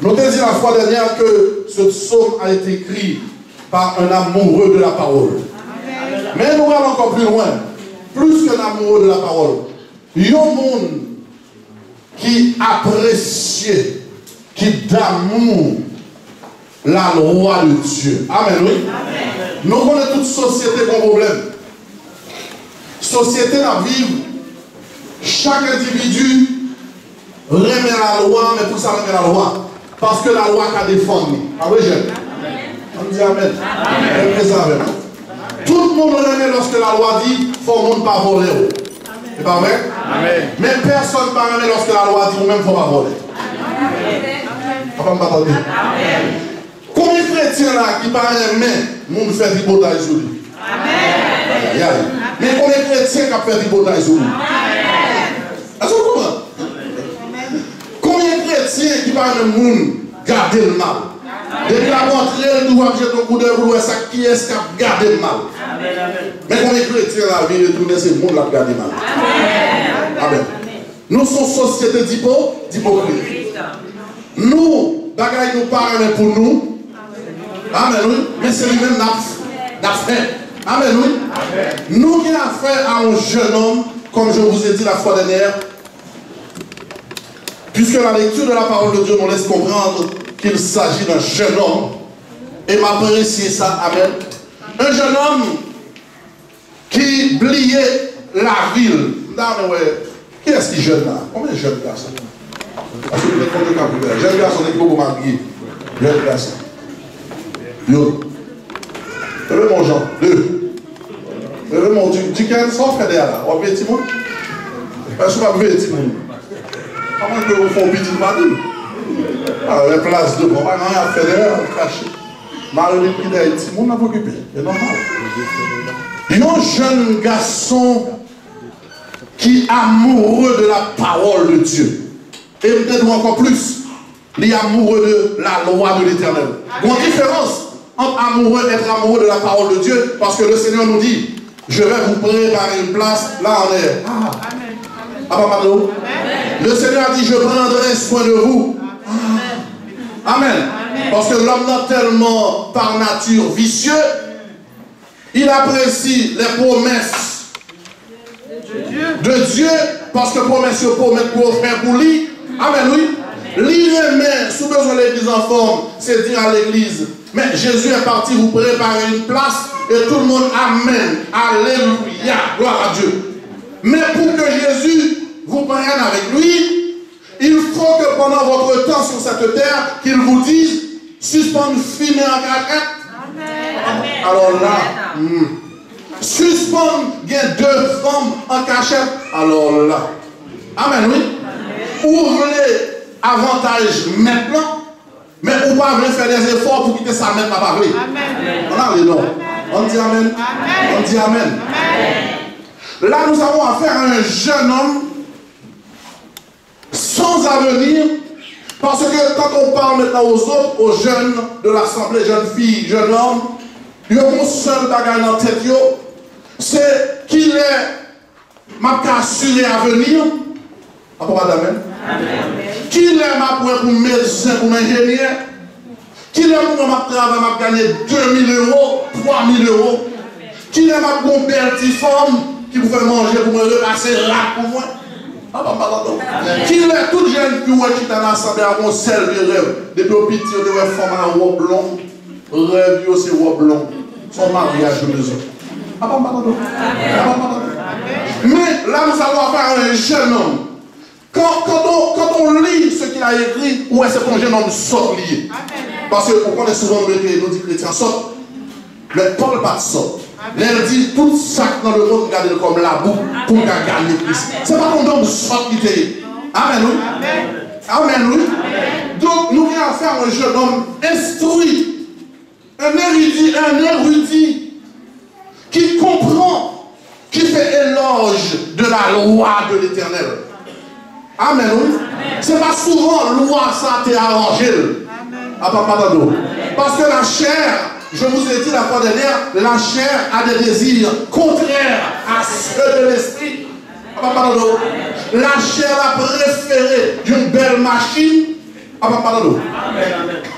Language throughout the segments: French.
Nous t'ai dit la fois dernière que ce psaume a été écrit par un amoureux de la parole. Amen. Mais nous allons encore plus loin. Plus qu'un amoureux de la parole. Il y a un monde qui apprécie, qui d'amour la loi de Dieu. Amen, oui. Amen. Nous connaissons toute société comme problème. Société dans vie, chaque individu remet la loi, mais pour ça remet la loi. Parce que la loi qu'a défendu. Ah oui, j'aime. On dit Amen. Amen. Tout le monde remet lorsque la loi dit il faut le monde pas voler. C'est pas vrai? Amen. Mais personne ne remet lorsque la loi dit vous-même il ne faut pas voler. Amen. Combien de chrétiens là qui parlent mais nous fait du bataille sur lui? Amen. Mais combien de chrétiens qui fait du bataille sur lui? Est-ce que vous comprenez? Combien de chrétiens qui parlent de monde garder le mal? Depuis la montrée, nous avons jeté un coup d'œil pour ça qui est-ce qui a gardé le mal. Mais combien de chrétiens la vie de tourner ce monde là garder le mal? Amen. Nous sommes société d'hypocrite. Nous, bagaille nous parlons pour nous. Amen, oui. Mais c'est lui-même d'affaire. Amen, oui. Nous avons affaire à un jeune homme, comme je vous ai dit la fois dernière, puisque la lecture de la parole de Dieu nous laisse comprendre qu'il s'agit d'un jeune homme, et m'apprécier ça, amen. Un jeune homme qui oubliait la ville. Non, ouais. Qui est-ce qui est jeune là? Combien de jeunes garçons? Parce que vous êtes contre le capitaine. Jeune garçon est beaucoup marié. Jeune garçon. Yo. Levez mon Jean. Deux. Levez mon Dieu. Tu qu'est-ce qu'on fait derrière là? On va petit monde? Est-ce qu'on va petit monde? Comment que vous faites petit monde? Alors, la place de bon, on va faire derrière, on va cacher. Marie qui est petit monde, on va occuper. C'est normal. Un jeune garçon qui est amoureux de la parole de Dieu. Et peut-être encore plus, il est amoureux de la loi de l'Éternel. Il y a une différence entre amoureux et être amoureux de la parole de Dieu, parce que le Seigneur nous dit, je vais vous préparer une place, là on est. Amen. Le Seigneur a dit, je prendrai soin de vous. Amen. Parce que l'homme n'est tellement par nature vicieux, il apprécie les promesses de Dieu, parce que promesses pour mettre pour faire pour lui. Amen, oui. Lui remet, sous besoin de l'église en forme, c'est dire à l'église, mais Jésus est parti vous préparer une place, et tout le monde amen. Alléluia, gloire à Dieu. Mais pour que Jésus vous prenne avec lui, il faut que pendant votre temps sur cette terre, qu'il vous dise, suspendre fumer en cachette. Alors là, suspendre deux femmes en cachette. Alors là, amen, oui. Ouvrez avantage maintenant, mais on va venir faire des efforts pour quitter ça même à parler. On a les noms. On dit amen. On dit amen. Là, nous avons affaire à un jeune homme sans avenir, parce que quand on parle maintenant aux autres, aux jeunes de l'assemblée, jeunes filles, jeunes hommes, il y a un seul bagage dans la tête, c'est qu'il est ma assuré à venir. Amen. Qu'il est ma pour médecin, pour ingénieur, qu'il est pour ma travail, m'a gagné 2000 euros, 3000 euros, qu'il est ma pour belle petite femme, qui vous fait manger pour me repasser là pour moi. Qu'il est toute jeune qui est dans l'assemblée à mon seul rêve. Depuis au petit, on devait former un robe blond. Rêve, c'est robe blond. Son mariage de maison. Mais là, nous avons affaire à un jeune homme. Quand on lit ce qu'il a écrit, où est-ce qu'un jeune homme sort lié? Parce qu'on est souvent nous dit chrétiens sortent. Mais Paul ne pas sort. Il dit tout ça dans le monde, regardez comme la boue pour gagner Christ. Ce n'est pas qu'on homme sort qui était. Amen, oui. Amen, oui. Donc, nous avons affaire à un jeune homme instruit, un érudit, qui comprend, qui fait éloge de la loi de l'Éternel. Amen, oui. Ce n'est pas souvent loi ça t'est arrangé. Parce que la chair, je vous ai dit la fois dernière, la chair a des désirs contraires à ceux de l'esprit. La chair a préféré d'une belle machine Pardon.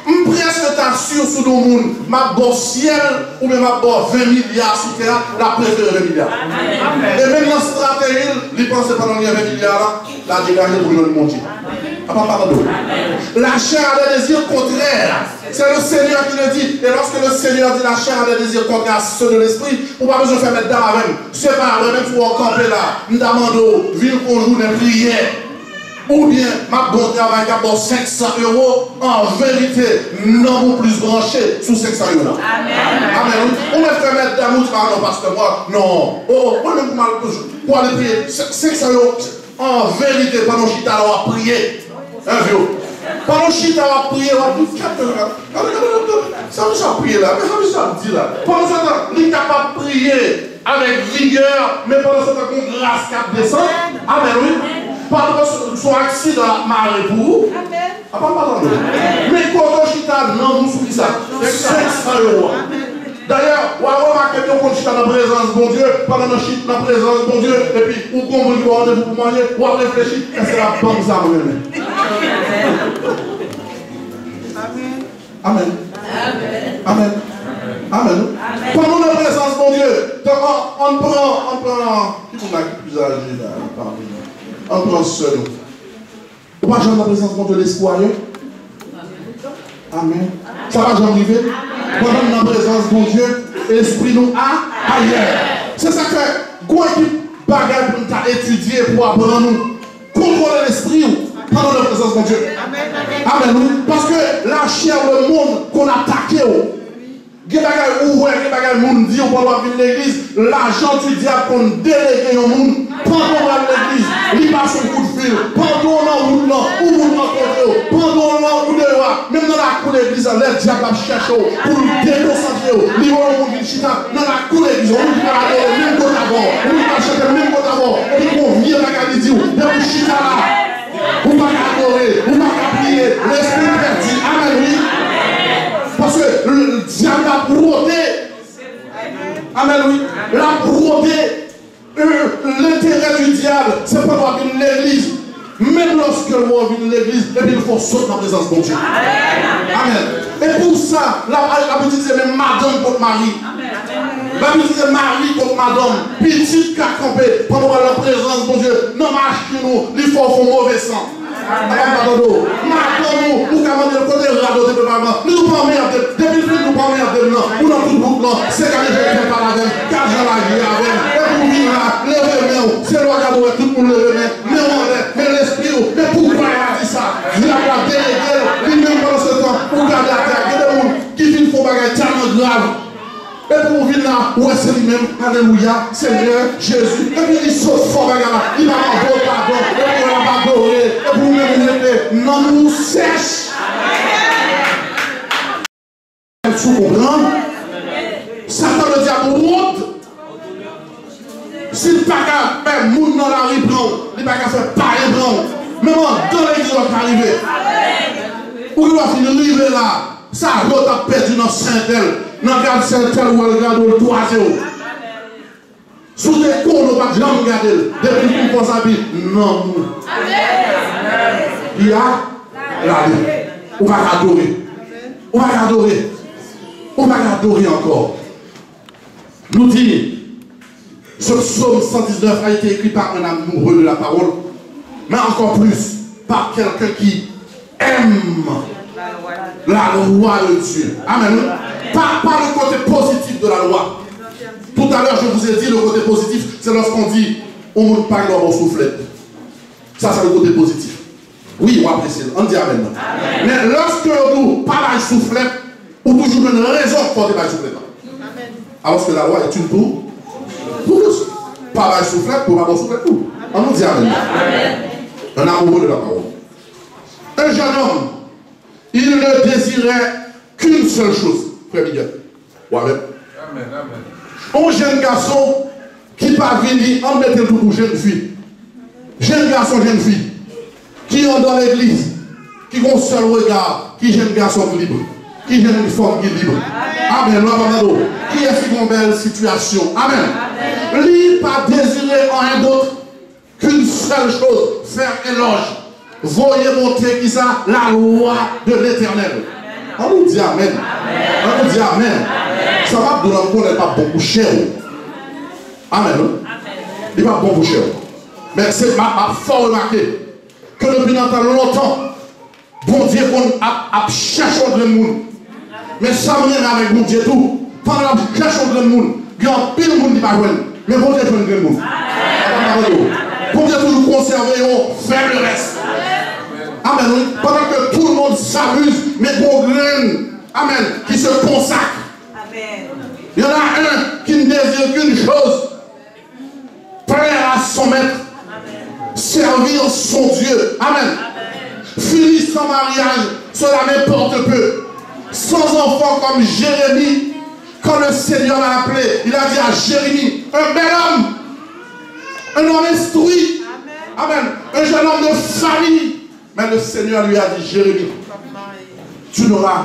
Je presque t'assure sur le monde, ma bosse ciel ou même ma bosse 20 milliards sur terre, la préfère 20 milliards. Et même dans la stratégie, il pense que pendant les 20 milliards, la dégagée pour le monde. Pardon. La chair a des désirs contraires. C'est le Seigneur qui le dit. Et lorsque le Seigneur dit la chair a des désirs contraires à ceux de l'esprit, on n'a pas besoin de faire mettre dans la même. C'est pas vrai, même pour camper là. Nous demandons, ville qu'on joue des prières. Ou bien, ma bonne travail qui a 500 €, en vérité, non plus branché sous 500 €. Amen. On va faire mettre d'amour, non, parce que moi, non. Moi, même pour aller prier, 500 €, en vérité, pendant que Chita a prié, un vieux. Pendant que Chita a prié, on a dit, ça me prié là, mais ça me dit là. Pendant ce temps, il est capable de prier avec vigueur, mais pendant ce temps, qu'on grâce qu'à descendre. Amen, oui. Pendant son accident, marée pour. Pardon. Mais quand on chita, non, nous souffrons ça. 500 €. D'ailleurs, on va remarquer qu'on chita dans la présence de Dieu, pendant qu'on chita dans la présence de Dieu, et puis, ou qu'on veut rendez-vous pour manger, ou on réfléchit, et c'est la bonne ça, Amen. Amen. Amen. Pendant la présence de Dieu, on prend, qui est plus âgé là, parmi nous? On prend seul. On va jamais dans la présence de l'espoir. Amen. Ça va jamais arriver. Pendant la présence de Dieu, l'esprit nous a ailleurs. C'est ça que, quoi équipe bagaille pour nous étudier, pour apprendre nous, contrôler l'esprit pendant la présence de Dieu. Amen. Parce que la chair, le monde qu'on a attaqué, il y a des gens qui disent qu'on l'église, l'argent du diable qu'on délègue au monde, pendant l'église, il passe un coup de fil, pendant l'on pendant l'on même dans la cour de l'église, le diable a cherché pour nous déconcentrer, il va au monde dans la cour de l'église, on dit qu'on a même côté d'abord, on dit qu'on a même côté d'abord, et qu'on vient à dire, de chita là, on va adorer, on va prier, l'esprit perdu, amen, oui. Parce que le diable a brodé. Amen, oui. La brodé. L'intérêt du diable, c'est pas voir l'église. Même lorsque l'on vient l'église, il faut sauter dans la présence de Dieu. Amen. Et pour ça, la petite c'est même madame contre mari. La petite c'est mari contre madame. Petite qui a campé pendant la présence de Dieu. Non, marche nous, il faut faire mauvais sang. Madame, nous commandons le côté radeau de maman. Nous pas merde. Depuis le nous pas merde. Nous dans tout groupe là. C'est quand je par la veine. Car je la vie avec. Et pour venir là, lever main. C'est le radeau tout le monde lever main. Mais l'esprit, mais pourquoi il a dit ça? Il a délégué. Il même pendant ce temps. Pour garder la terre. Il y a des gens qui viennent pour bagarre tellement grave. Et pour venir là, ouais, c'est lui-même, alléluia, Seigneur Jésus. Et puis il saute fort, bagarre, il va avoir pardon, et puis il va adorer, et pour nous-mêmes, non nous sèche. Tu comprends? Satan le diable route. S'il ne peut pas faire moun dans la rue, il ne peut pas faire pareil, mais moi, dans l'église, il va arriver. Ou il va finir arriver là. Ça, l'autre a perdu dans Saint-El. Dans le garde Saint-El, ou le garde le 3-0. Sous des cons, on ne va jamais regarder. Depuis qu'on pense à vie, non. Il y a la vie. On va adorer. On va adorer. On va adorer encore. Nous dit, ce psaume 119 a été écrit par un amoureux de la parole, mais encore plus par quelqu'un qui aime la loi de Dieu. Amen. Pas le côté positif de la loi. Tout à l'heure, je vous ai dit, le côté positif, c'est lorsqu'on dit, on ne parle pas au soufflet. Ça, c'est le côté positif. Oui, on apprécie. On dit amen. Mais lorsque nous parlons de soufflet, on toujours une raison pour ne pas souffler. Alors que la loi est une pour tous. Pas de soufflet pour pas souffler tout. On nous dit amen. Un amoureux de la parole. Un jeune homme, il ne désirait qu'une seule chose, frère Miguel. Ouais, un jeune garçon qui pas venu en mettre tout pour jeune fille. Jeune garçon, jeune fille, qui ont dans l'église, qui ont un seul regard, qui jeune garçon libre, qui jeune femme qui libre. Amen. Qui est une belle situation. Amen. Lui pas désiré en rien d'autre qu'une seule chose, faire éloge voyez monter qui ça, la loi de l'éternel. On nous dit amen. On nous dit amen. Ça va nous rendre n'est pas beaucoup cher. Amen. Il n'est pas beaucoup cher. Mais c'est ma fort remarqué que depuis longtemps, bon Dieu qu'on a cherché le monde. Mais ça me vient avec bon Dieu tout. Pendant qu'on cherche le monde, il y a un pile de monde qui va jouer. Mais bon Dieu prend le monde. Bon Dieu toujours conserver un faible reste. Amen. Pendant que tout le monde s'amuse, mais bon grain, amen, qui se consacre. Amen. Il y en a un qui ne désire qu'une chose, plaire à son maître, servir son Dieu. Amen. Finir son mariage, cela m'importe peu. Sans enfant comme Jérémie, quand le Seigneur l'a appelé, il a dit à Jérémie, un bel homme, un homme instruit, amen, un jeune homme de famille. Mais le Seigneur lui a dit, Jérémie, tu n'auras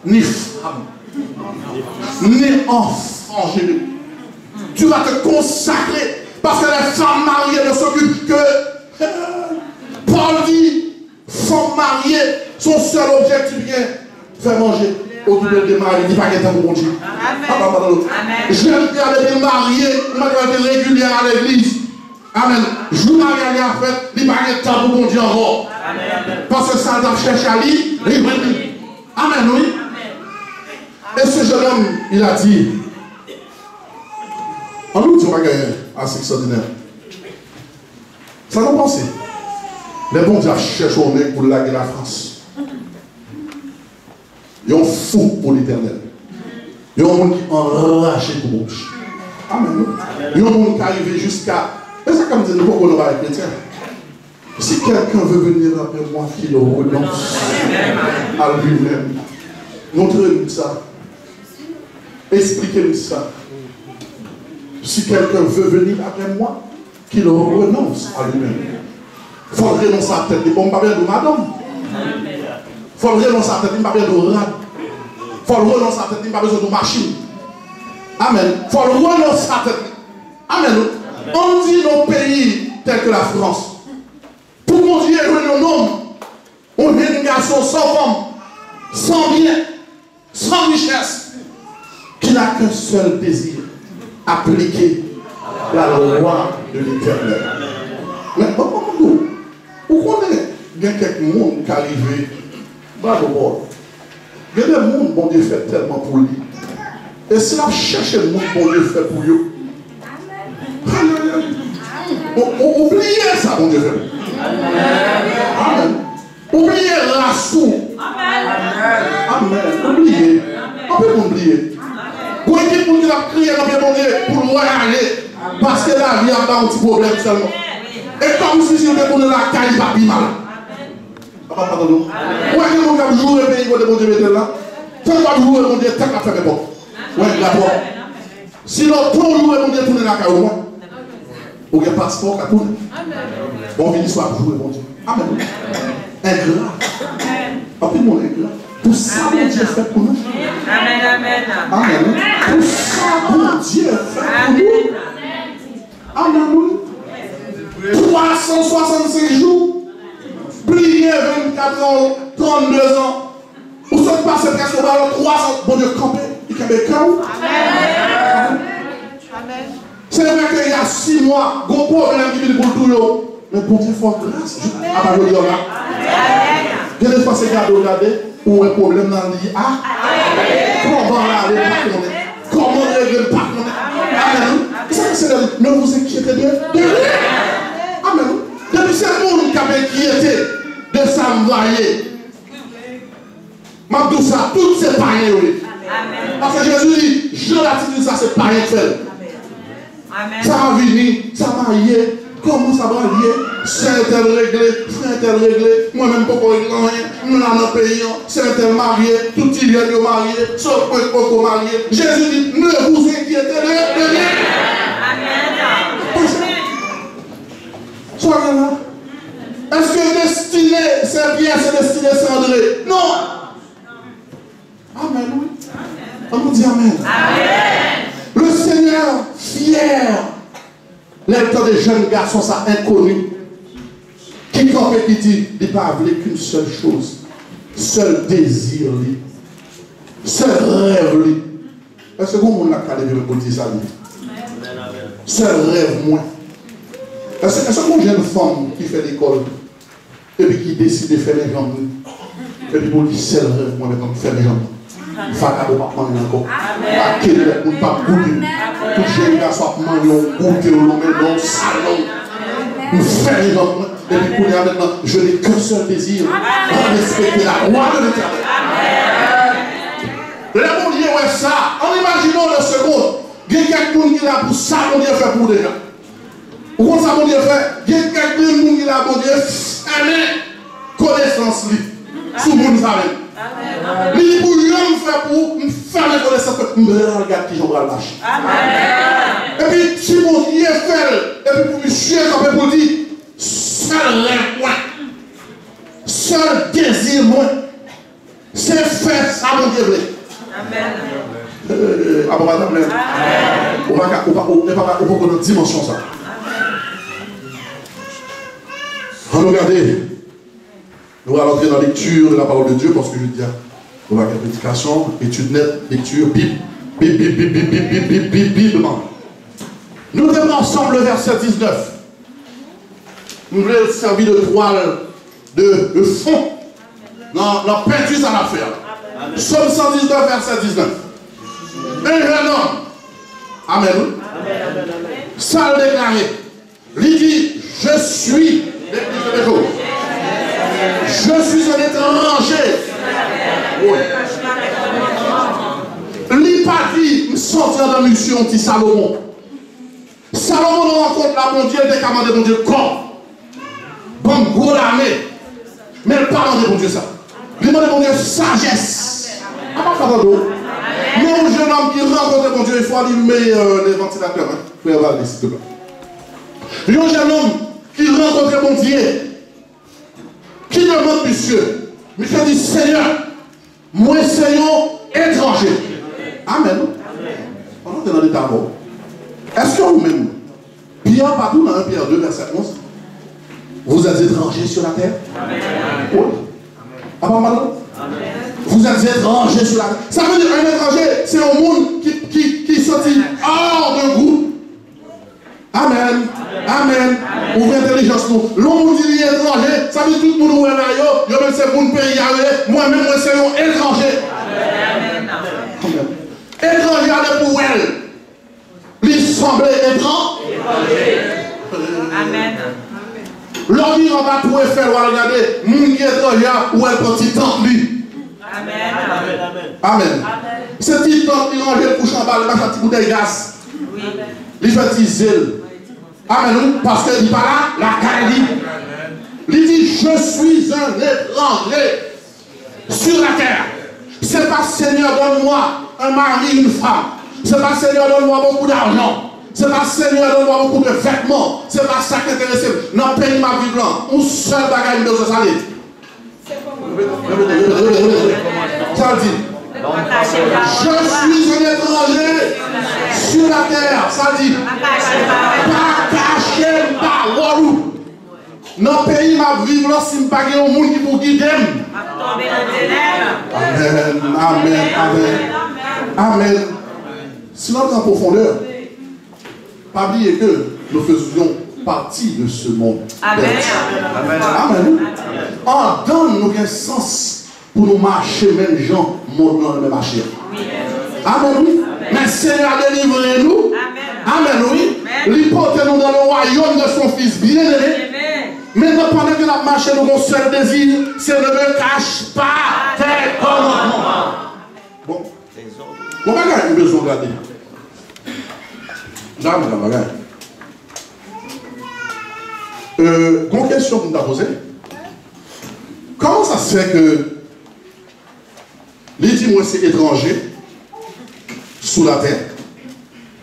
ni femme, ni enfant, Jérémie. Tu vas te consacrer, parce que les femmes mariées ne s'occupent que... Paul dit, femmes mariées, son seul objectif est faire manger autour de maris. Il dit pas qu'il y a pour Dieu. Je vais me marier, je vais être régulière à l'église. Amen. Je vous marie à la fête, il n'y a pas de temps pour Dieu encore. Parce que ça doit chercher à lui. Amen, oui. Et ce jeune homme, il a dit, on nous dit, on va gagner assez extraordinaire. Ça nous pense. Les bons dieux cherchent au nez pour laguer la France. Ils ont fou pour l'éternel. Ils ont un monde qui enragé pour bouche. Amen. Ils ont un monde qui arrive jusqu'à. Et ça, comme dit, nous ne pouvons pas être chrétiens. Si quelqu'un veut venir après moi, qu'il le renonce à lui-même. Montrez-nous ça. Expliquez-nous ça. Si quelqu'un veut venir après moi, qu'il renonce à lui-même. Il faut renoncer à la tête. Il ne faut pas bien de madame. Il faut renoncer à la tête. Il ne faut pas bien de rad. Il faut renoncer à la tête. Il ne faut pas besoin de machine. Amen. Il faut renoncer à la tête. Amen. On dit nos pays tels que la France. Pour mon Dieu, un homme, on est un garçon sans femme, sans bien, sans richesse, qui n'a qu'un seul désir, appliquer la loi de l'éternel. Mais pourquoi il y a quelques monde qui arrivent, bravo, il y a des gens bon Dieu fait tellement pour lui. Et si on cherche le monde bon Dieu fait pour lui, oubliez ça, mon Dieu. Amen. Oubliez la sou. Amen. Oubliez. On peut oublier. Pour équipe pour qui a crié dans mon Dieu, pour loin aller. Parce que la vie a pas un petit problème seulement. Et comme si on était la caille, pas mal. Pardon. Ouais, on va jouer le pays de mon Dieu là. Tant qu'on joue mon Dieu, tant qu'on fait mes portes. Ouais, d'accord. Sinon, pour jouer mon Dieu, tourner la caille au moins. Ou un passeport à tourner. Bon, venez soit pour jouer, mon Dieu. Amen. Ingrat. En plus, mon ingrat. Tout ça, mon Dieu fait pour nous. Amen, amen. Amen. Tout ça, mon Dieu fait pour nous. Amen. 365 jours. Plié 24 ans, 32 ans. Vous êtes passé presque par 300. Bon Dieu, campé. Il campe quand? Amen. Amen. C'est vrai qu'il y a 6 mois, gros problème qui vient pour tout le monde. Mais pour Dieu, il faut grâce. À ma dire là. Bien des fois, c'est regarder où un problème dans le lit. Ah, comment aller comment régler le parc. Amen. Ne vous inquiétez de rien. Amen. Depuis ce monde qui a inquiété de s'envoyer. Je dis ça, tout c'est pareil. Parce que Jésus dit, je l'attitude, ça c'est pareil fait. Ça va venir, ça va lier. Comment ça va lier? C'est un tel réglé, c'est un tel réglé. Moi-même, pas régler rien. Nous, dans notre pays, c'est un tel marié. Tout il y a de marié, sauf que pas marié. Jésus dit, ne vous inquiétez de rien. Amen. Soyez là. Est-ce que destiné, c'est bien, c'est destiné cendré? Non. Amen, oui. On nous dit Amen. Amen. Le Seigneur, fier, les temps des jeunes garçons, ça inconnu, qui qui campait qui dit, il n'a pas voulu qu'une seule chose, seul désir, seul rêve. Est-ce que vous avez calé pour dire ça? Seul rêve, moi. Est-ce que vous avez une femme qui fait l'école et puis qui décide de faire les jambes? Et puis pour dire, seul rêve, moi, maintenant, faire les jambes. Il faut pas manger encore. Pas qu'il ne pas goûter. Tout jeune garçon manger, goûter au long dans le salon. Nous faire les jambes. Et puis pour dire maintenant, je n'ai qu'un seul désir, respecter la loi de l'Éternel. Le bon Dieu, ouais, ça. En imaginant le second, il y a quelqu'un qui l'a pour ça, mon Dieu fait pour déjà. Ou comme ça, mon Dieu fait, il y a quelqu'un qui l'a pour Dieu, connaissance, sous le monde, ça même. Mais pour lui, on fait pour faire les connaissances, je regarde qui j'en vais lâcher. Et puis, si mon Dieu fait, et puis pour lui chier, ça peut pour dire, seul rêve, moi, seul désir, moi, c'est faire ça, mon Dieu. Amen. On va dans une dimension ça. Regardez. Nous allons entrer dans la lecture de la parole de Dieu parce que je dis, on va faire prédication, étude nette, lecture, Bible. Nous devons ensemble le verset 19. Nous voulons servir de toile de fond dans la peinture à l'affaire. Psaume 119, verset 19. Un jeune homme, amen, ça le déclaré, il dit, je suis un étranger. Oui. Il pas dit, il sortir de mission de Salomon. Salomon rencontre la mon Dieu, il a commandé mon Dieu corps. Bon, gros l'armée. Mais il parle de mon Dieu ça. Il demande mon Dieu sagesse. Non, jeune homme qui rencontre mon Dieu, il faut allumer les ventilateurs. Il faut avoir s'il te plaît. Un jeune homme qui rencontre mon Dieu, qui demande monsieur, monsieur dit Seigneur, moi Seigneur étranger. Amen. On est dans l'état mort. Est-ce que vous-même, Pierre partout dans 1 Pierre 2, verset 11, vous êtes étrangers sur la terre? Amen. Oui. Avant madame? Vous êtes étrangers sur la terre. Ça veut dire un étranger, c'est un monde qui sortit hors d'un groupe. Amen. Amen. Ouvrez l'intelligence nous. L'homme dit étranger, ça veut dire tout le monde est là, yo même c'est mon pays, moi-même, moi c'est un étranger. Amen. Étranger pour elle. Il semblait étranger. Amen. L'homme on va pouvoir faire, regarder, mon qui est étranger, où elle petit temps lui. Amen. Amen. Ce petit temps, il range le couche en bas, il marche un petit bouteille de gaz. Il fait diesel. Amen. Parce qu'il dit pas là, la caille. Il dit, je suis un étranger sur la terre. C'est pas Seigneur, donne-moi un mari, une femme. C'est pas Seigneur, donne-moi beaucoup d'argent. C'est pas Seigneur, donne-moi beaucoup de vêtements. C'est pas ça qui intéresse. Non, paye ma vie blanc. Un seul bagage de ce salut. Ça dit. Je suis un étranger sur la terre. Ça dit. Pas caché, pas warou. Dans le pays, ma vie blanc, si je ne pas un monde qui pour guider. Amen. Amen. Amen. Amen. Sinon, en profondeur, pas oublier que nous faisions partie de ce monde. Amen. Amen. Amen. En donne nous un sens pour nous marcher, même gens, monde dans le même marché. Amen. Mais Seigneur a délivré nous. Amen. Oui. Il porte nous dans le royaume de son Fils bien-aimé. Maintenant, pendant que nous marchons, nous avons un seul désir, c'est ne me cache pas tes commandements. Bon. Bon, bagage, nous besoin de regarder. Jamais, bagage. Une question que nous avons posée. Comment ça se fait que les dit moi c'est étranger sous la terre?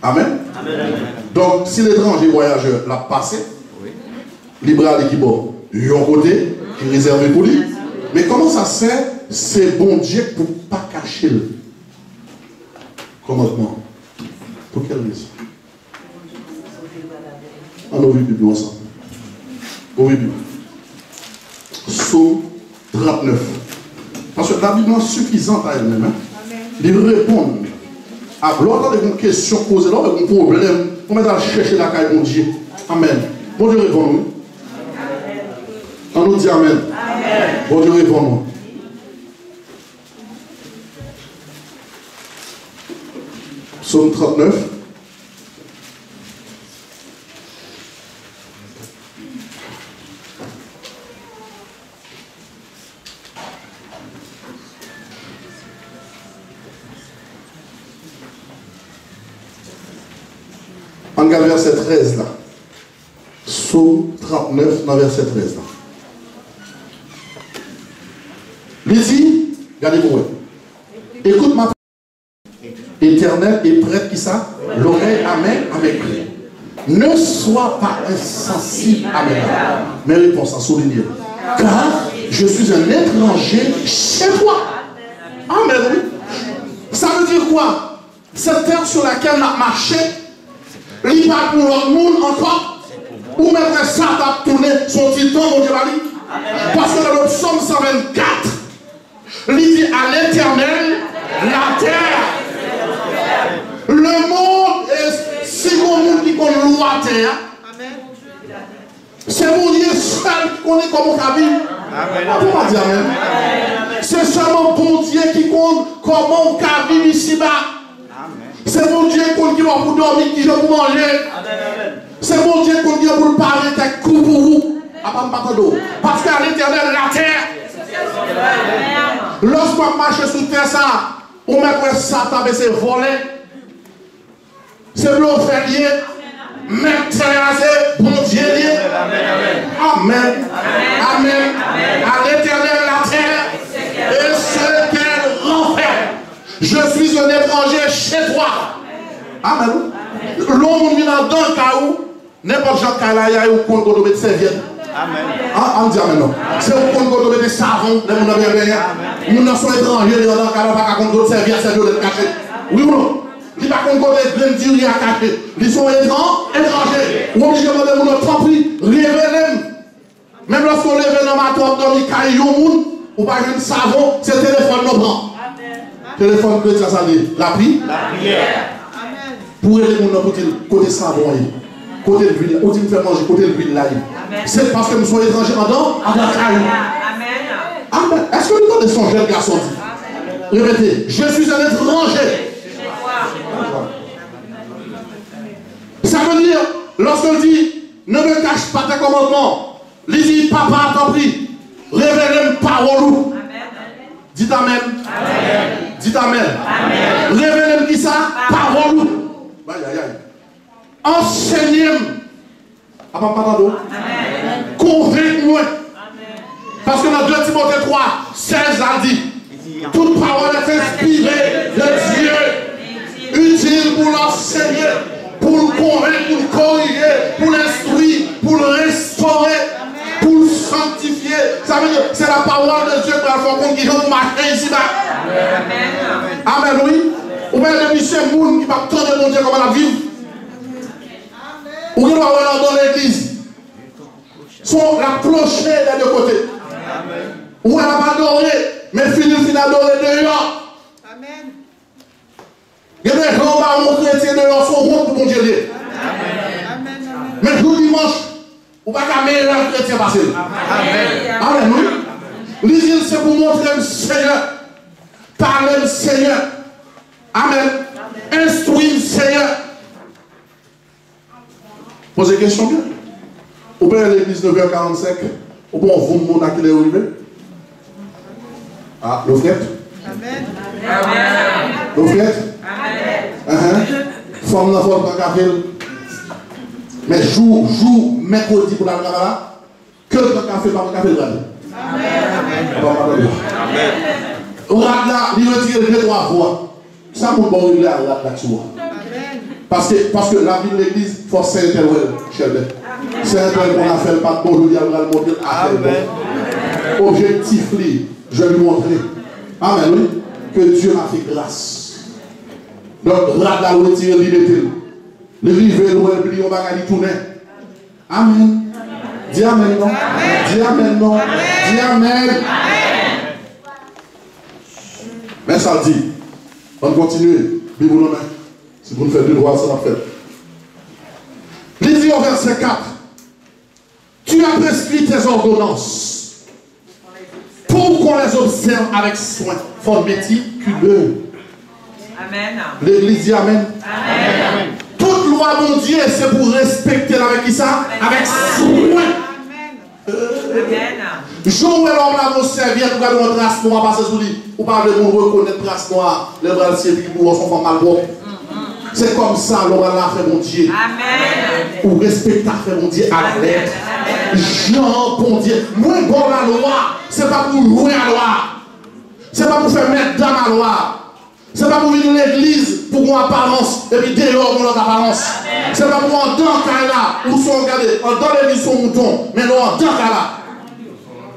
Amen. Amen. Donc, si l'étranger voyageur l'a passé, libre à l'équipe, il y a un côté qui est réservé pour lui. Mais comment ça se fait? C'est bon Dieu pour ne pas cacher le commandement. Pour quelle raison? On a vu Bible ensemble. On a vu Bible. Psaume 39. Parce que la Bible est suffisante à elle-même. Hein? Il répond à l'ordre de questions posées, l'ordre de problème, on va chercher la caille de Dieu. Amen. Bon Dieu répond nous. On nous dit Amen. Bon Dieu répond nous. Psaume 39. On regarde verset 13 là. Psaume 39 dans verset 13 là. Il dit, regardez-moi. Écoute ma Éternel et prête qui ça? L'oreille amen avec lui. Ne sois pas insensible à mes larmes. Mes réponses à souligner. Car je suis un étranger chez toi. Amen. Ça veut dire quoi? Cette terre sur laquelle on a marché, il n'y a pas pour l'autre monde encore. Ou même ça t'a tourné son petit temps, mon Dieu. Parce que dans le psaume 124, il dit à l'Éternel, la terre. Le monde est si bon monde qui connaît la terre. C'est mon Dieu seul qui connaît comment on vit. Pourquoi dire Amen? C'est seulement bon Dieu qui connaît comment on vit ici-bas. C'est mon Dieu qui va pour dormir, qui va pour manger. C'est mon Dieu qui va pour parler, qui coupe pour vous. Parce qu'à l'Éternel, la terre. Lorsqu'on marche sous terre, ça, on met ça, c'est volé. C'est l'eau fait lié. Même terre, c'est bon Dieu lié. Amen. Amen. À l'Éternel, la terre. Et ce qu'elle renferme. Je suis un étranger chez toi. Amen. L'homme vient dans le cas où n'importe quel cas là, il y a un compte de mettre serviette. Amen. On dit Amen. Non. C'est un compte de mettre savon. Les gens ne rien. Nous ne sommes étrangers dans le cas où pas compte de serviette, c'est de cacher. Oui ou non? Ils ne sont pas de dire à cacher. Ils sont étrangers. Ou obligés de demander mon tant pis, révélez. Même lorsqu'on lève dans ma tombe, dans les cailloux, ou pas un savon, c'est le téléphone nous prend. Téléphone chrétien, ça dit la prière. Pour aider les gens côté savon, côté de l'huile, ou dit me faire manger côté de l'huile là. C'est parce que nous sommes étrangers dedans, à la caillou. Amen. Est-ce que nous avons des songes, le garçon dit? Répétez, je suis un étranger. Ça veut dire, lorsqu'on dit, ne me cache pas tes commandements, il dit, papa, t'en prie, révèle-moi parole. Dites Amen. Dites Amen. Révèle-moi qui ça? Parole. Enseignez-moi. Convainc-moi. Parce que dans 2 Timothée 3, 16 a dit, toute parole est inspirée de Dieu, utile pour l'enseigner, pour le convaincre, pour le corriger, pour l'instruire, pour le restaurer, pour le sanctifier. Ça veut dire c'est la parole de Dieu qui va faire qu'on guide marcher ici-bas. Amen, oui. Ou bien le monsieur Moun qui va tendre mon Dieu comment la vivre. Ou qui va avoir dans l'église. Sont la clocher des deux côtés. Ou elle va adorer, mais finit d'adorer dehors. Amen. Il y a des gens qui ont chrétiens dehors, sont rompus pour mon Dieu. Mais le dimanche, on ne va pas mettre un chrétien passer. Amen. Amen. L'usine, c'est pour montrer le Seigneur. Parler le Seigneur. Amen. Instruire le Seigneur. Posez une question bien. Au père de l'église 9h45, au bon vous le monde à qui est arrivé. Ah, le frère. Amen. Amen. Le frère. Amen. Femme n'a pas de café. Mais jour, mercredi pour la là, que le café, pas le café de Amen. Amen. Au là, il retire les 3 fois. Ça, mon bon, il est là-dessus. Parce que la vie de l'église, il faut s'interroger, Sheldon. C'est un peu qu'on a fait le pas de bon, il va le montrer à faire bon. Objectif, je vais lui montrer. Amen, oui. Que Dieu m'a fait grâce. Donc, radar, retire l'idée. Le livre, le pli, on va aller tourner. Amen. Dis amen, non? Dis amen, non? Dis amen. Mais ça dit, on continue, Bible en main. Si vous ne faites plus droit, ça va faire. Il dit au verset 4, tu as prescrit tes ordonnances pour qu'on les observe avec soin. Faut méticuleux. Amen. L'église dit amen. Amen. Toute loi, mon Dieu, c'est pour respecter avec qui ça? Avec soin. Amen. Jour où l'homme là vous servir pour garder une trace noire passer sous lui. Ou pas de vous reconnaître trace noire, les bras de servir pour son femme mal bon. C'est comme ça l'homme là fait mon Dieu. Amen. Ou respecter fait mon Dieu à la lettre. Jean, bon Dieu, moi bon la loi, c'est pas pour louer la loi. C'est pas pour faire mettre dans la loi. C'est pas pour venir à l'église pour une apparence et puis dehors pour notre apparence. C'est pas pour un dent là où sont regardés, dans l'église son mouton, mais non en dent là.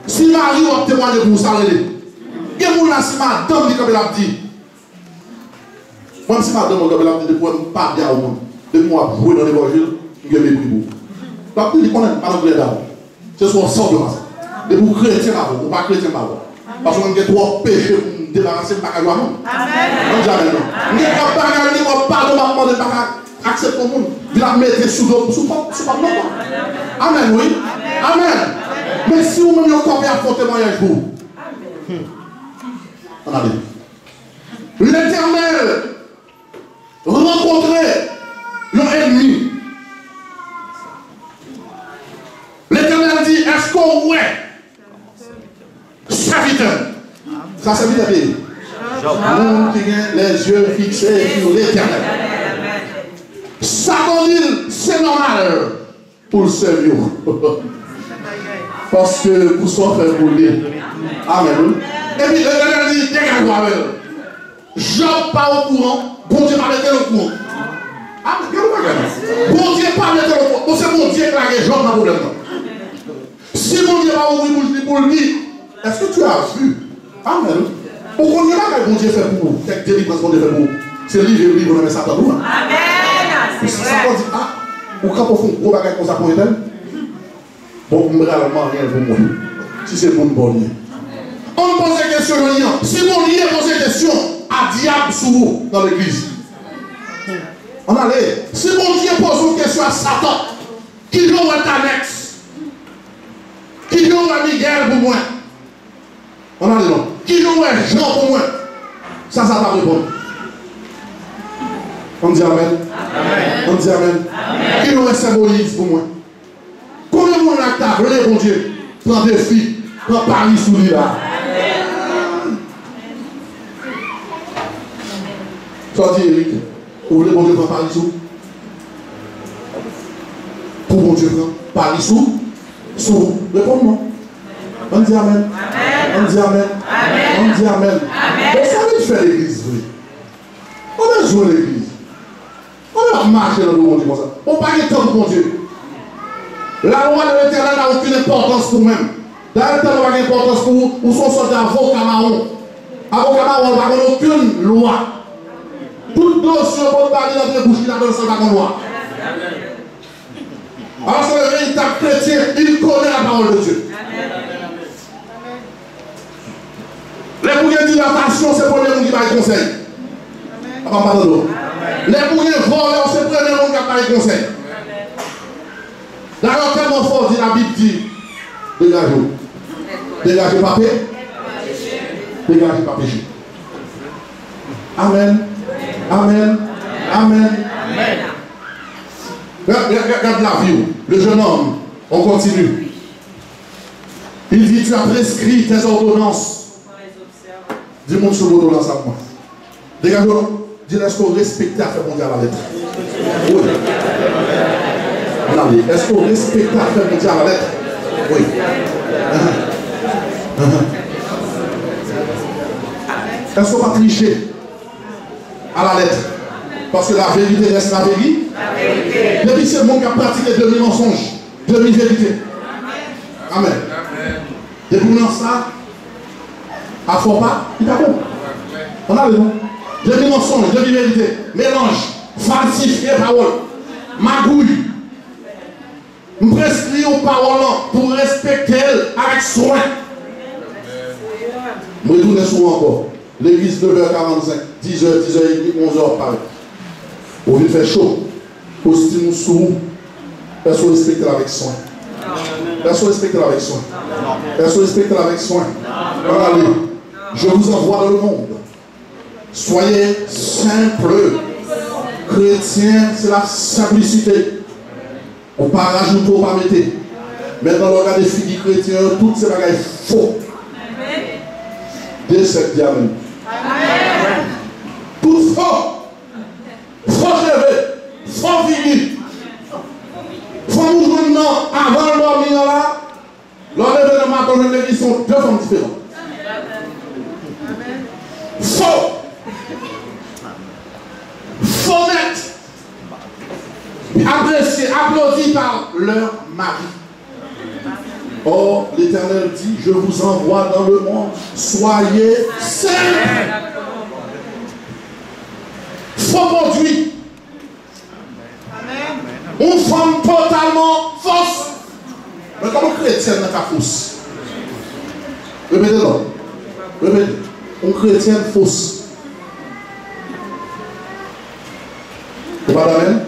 Si Marie va témoigner pour ça, il y a des gens qui madame dit comme elle a dit. Moi, si madame elle a dit, depuis que je ne pas bien au monde, depuis que je suis dans l'évangile, je vais mépris pour. Donc, il dit qu'on est pas dans d'abord. C'est ce qu'on sort de ça. Et pour chrétien avant, ou pas chrétien avant. Parce qu'on a trop péché pour me débarrasser de ma cagoule. Amen. On dit amen. On dit qu'on pardon, de pas accepter le monde. Il a mis sous pas amen, oui. Amen. Mais si vous même encore bien pour témoignage pour vous. On a dit. L'Éternel rencontrait l'ennemi. L'Éternel dit, est-ce qu'on ouais serviteur. Ça c'est bien dit. Nous qui avons les yeux fixés sur l'Éternel. Satan dit, c'est normal pour le servir. Parce que pour soi faire pour lui. Amen. Et puis l'Éternel dit, dégage-moi avec eux. Job pas au courant, bon Dieu pas mettre le courant. Ah, bon Dieu pas mettre le courant. C'est bon Dieu qui a Job dans le problème. Si bon Dieu va ouvrir pour lui, est-ce que tu as vu? Amen. Pourquoi il n'y a pas que bon Dieu fait pour vous? Quelle délivrance bon Dieu fait pour vous? C'est lui qui livre dans Satan. Amen. C'est vrai. Satan dit, ah, ou quand on fait un gros bagage comme ça pour elle, bon, on ne va rien pour moi. Si c'est bon Dieu. On pose des questions, si mon Dieu pose des questions à diable sous vous dans l'église. On allait. Si mon Dieu pose une question à Satan, qui joue un Alex, qui joue un Miguel pour moi. On allait non. Qui joue un Jean pour moi. Ça va répondre. On dit amen. Amen. On dit amen. Amen. Qui joue un Saint-Moïse pour moi. Combien de monde a tablé, mon Dieu, prend des filles, prend Paris sous lui là. Toi, dis Eric, vous voulez bon Dieu prendre Paris sous? Pour bon Dieu prendre Paris sous? Sous. Réponds-moi. On dit amen. Amen. On dit amen. Amen. On dit amen. Amen. On savait faire l'église, oui. On a joué l'église. On a marché dans le bon Dieu comme ça. On n'a pas de temps pour bon Dieu. La loi de l'Éternel n'a aucune importance pour nous-mêmes. La loi n'a pas d'importance pour vous, ou son soldat avocat marron. Avocat marron n'a aucune loi. Toute notion pour parler dans les bouches, il n'a pas de loi. Alors c'est le véritable chrétien, il connaît la parole de Dieu. Les bouillons dilatation, c'est pour les gens qui parlent conseil. Les bouillons voleurs, c'est pour les gens qui parlent conseil. D'ailleurs, tellement fort, dit la Bible dit, dégagez. Dégagez pas péché. Dégagez pas péché. Amen. Amen. Amen. Regarde la vie, le jeune homme, on continue. Il dit, tu as prescrit tes ordonnances. Dis-moi sur l'ordonnance à moi. Dégagez-le. Dis, est-ce qu'on respecte à faire mondial à la lettre? Oui. Est-ce qu'on respecte à faire mondial à la lettre? Oui. Est-ce qu'on va tricher à la lettre? Parce que la vérité reste la vérité. Depuis c'est le monde qui a pratiqué demi-mensonge, demi-vérité. Amen. Depuis nous ça, à fond pas, il n'est pas bon. On a le nom. Demi-mensonge, demi-vérité, mélange, falsifier parole, magouille. Je prescris aux paroles pour respecter avec soin. Je retourne souvent encore. L'église 9h45, 10h, 10h30, 11h pareil. Au lieu de faire chaud, costume sous, personne respecte avec soin. Personne respecte avec soin. Personne respecte avec soin. Allez, je vous envoie dans le monde. Soyez simples. Chrétien, c'est la simplicité. On ne peut pas rajouter, on ne peut pas mettre. Maintenant, on regarde les filles chrétiens, toutes ces bagages faux. Dès cette diamètre. Tout faux. Faux cheveux. Faux figure. Faux mouvement avant le dormir là. Lors de matin, ils sont deux femmes différentes. Faux. Faux net. Appréciés, applaudis par leur mari. Or, l'Éternel dit, je vous envoie dans le monde, soyez simples. Faux produit. Une femme totalement fausse. Mais comment chrétienne n'est pas fausse? Répétez-le. Répétez. Une chrétienne fausse. C'est pas d'amen?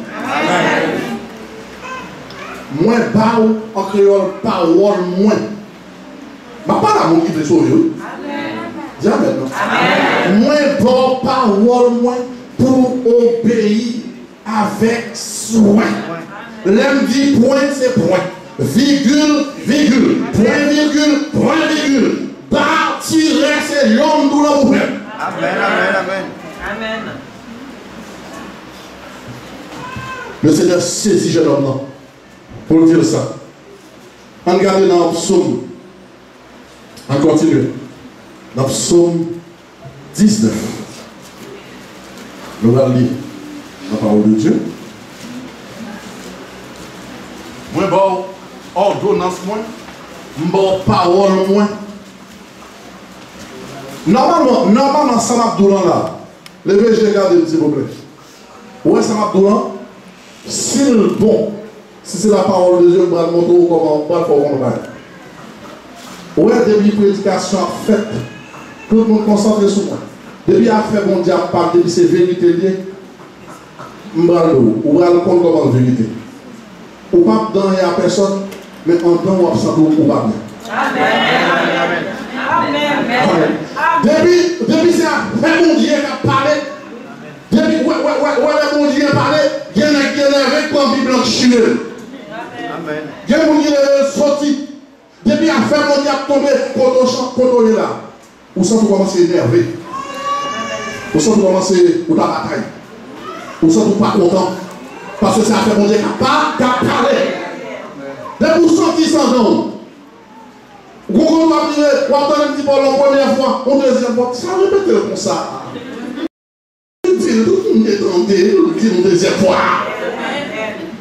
Moins bas en créole, parole moins. Mais pas l'amour qui fait sauver. Dis amen. Moins bas, parole moins pour obéir avec soin. L'aime dit point, c'est point. Virgule, virgule. Point, virgule, point, virgule. Barre, tirer, c'est l'homme d'où l'on ouvre. Amen, amen, amen. Amen. Le Seigneur saisit jeune homme là, pour dire ça. On regarde dans le psaume. On continue. Dans le psaume 19. Nous allons lire la parole de Dieu. Moi, bon, ordonnance moins. Bon, parole moins. Normalement, ça m'a dit là. Levez, je regarde, s'il vous plaît. Ouais, ça m'a dit là. Si le bon, si c'est la parole de Dieu, on va le montrer comment on va le faire. Ouais, depuis la prédication faite, tout le monde concentre sur moi. Depuis à faire mon diable, depuis c'est vérité liée, on va le compte comme en vérité. Ou pas dans il y a personne, mais en temps on va sentir ou pas bien. Amen. Amen. Depuis c'est un bon Dieu qui a parlé. Depuis ouais, le bon Dieu a parlé, il y en a qui avec comme Bible en chine. Amen. Il y a des gens qui sont sortis. Depuis à faire mon Dieu a tombé quand on est là. Ou ça vous commencez à énerver. Ou ça vous commencez à la bataille. Ou ça vous pas content. Parce que ça a fait mon Dieu qui a parlé. Dès vous sentez ça non. Vous va dire, vous entendez un petit peu la première fois, la deuxième fois, ça répète comme ça. Tout est tenté, une deuxième fois.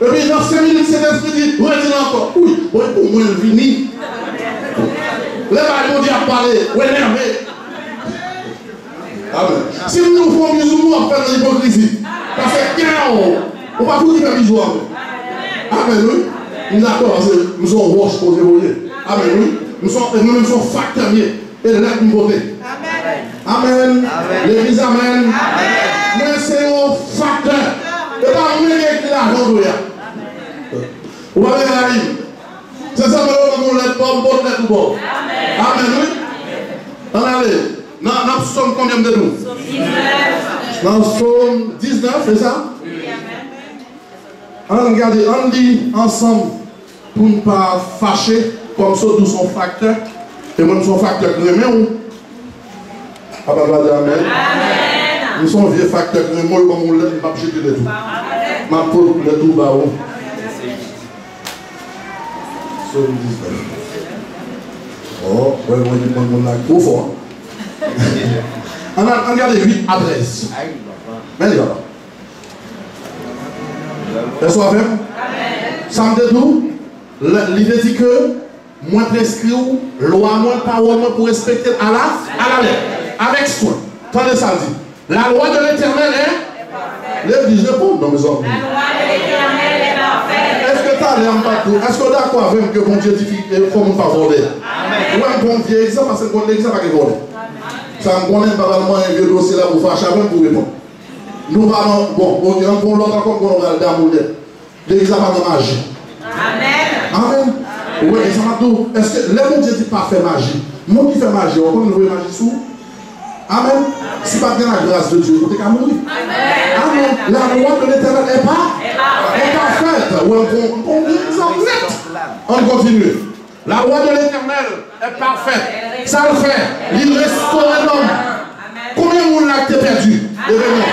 Et puis dans 5 minutes, cet esprit dit, oui, dis encore. Oui, pour moi, il vini. Les ballons disent à parler, oui, énervé. Amen. Si nous nous faisons bisous, nous allons faire de l'hypocrisie. Parce que, on va tout dire bisous. Amen, oui. Nous d'accord, nous sommes roches pour évoluer. Amen, oui. Nous sommes facteurs. Et là, nous votons. Amen. L'église, amen. Mais c'est un facteur. Et pas nous qui l'argent de l'argent. Vous voyez la ligne. C'est ça que nous l'êtes pas, bon, l'êtes bon. Amen, oui. On allait. Dans le psaume, combien de nous? Dans le psaume 19, c'est ça? On regarde, on lit ensemble pour ne pas fâcher, comme ça, nous sommes facteurs. Et moi, nous sommes facteurs crémés ou? Ah bah, amen. Nous sommes vieux facteurs crémés, comme on l'a dit, je jeter les tout. Ma peau, le tout bas haut. Psaume 19. Oh, ouais, moi, je demande mon trop fort. On a regardé 8 à 13. Mais il va là. Est-ce qu'on fait? Ça me dit tout. L'idée dit que moi prescrit loi, moi parole, moi pour respecter à la lettre. Avec soin. Attendez ça dit. La loi de l'Éternel est. L'église répond dans mes hommes. La loi de l'Éternel est parfaite. Est-ce que tu Est-ce que d'accord avec que bon Dieu dit qu'il faut ne pas voler? Oui, bon Dieu, exemple, parce que l'exemple n'est pas voler. Ça me connaît pas vraiment un vieux dossier là pour faire chacun pour répondre. Nous parlons, bon, on prend l'autre encore qu'on va le d'amour. L'exemple de magie. Amen. Amen. Oui, ça m'a dit, est-ce que les bon Dieu dit pas faire magie? Moi qui fait magie, on peut nous voir magie sous? Amen. Si pas bien la grâce de Dieu, vous êtes qu'à mourir. Amen. La loi de l'Éternel est parfaite. On continue. La loi de l'Éternel est parfaite. Ça le fait. Il restaure l'homme. Combien de monde l'a perdu? Levez-moi.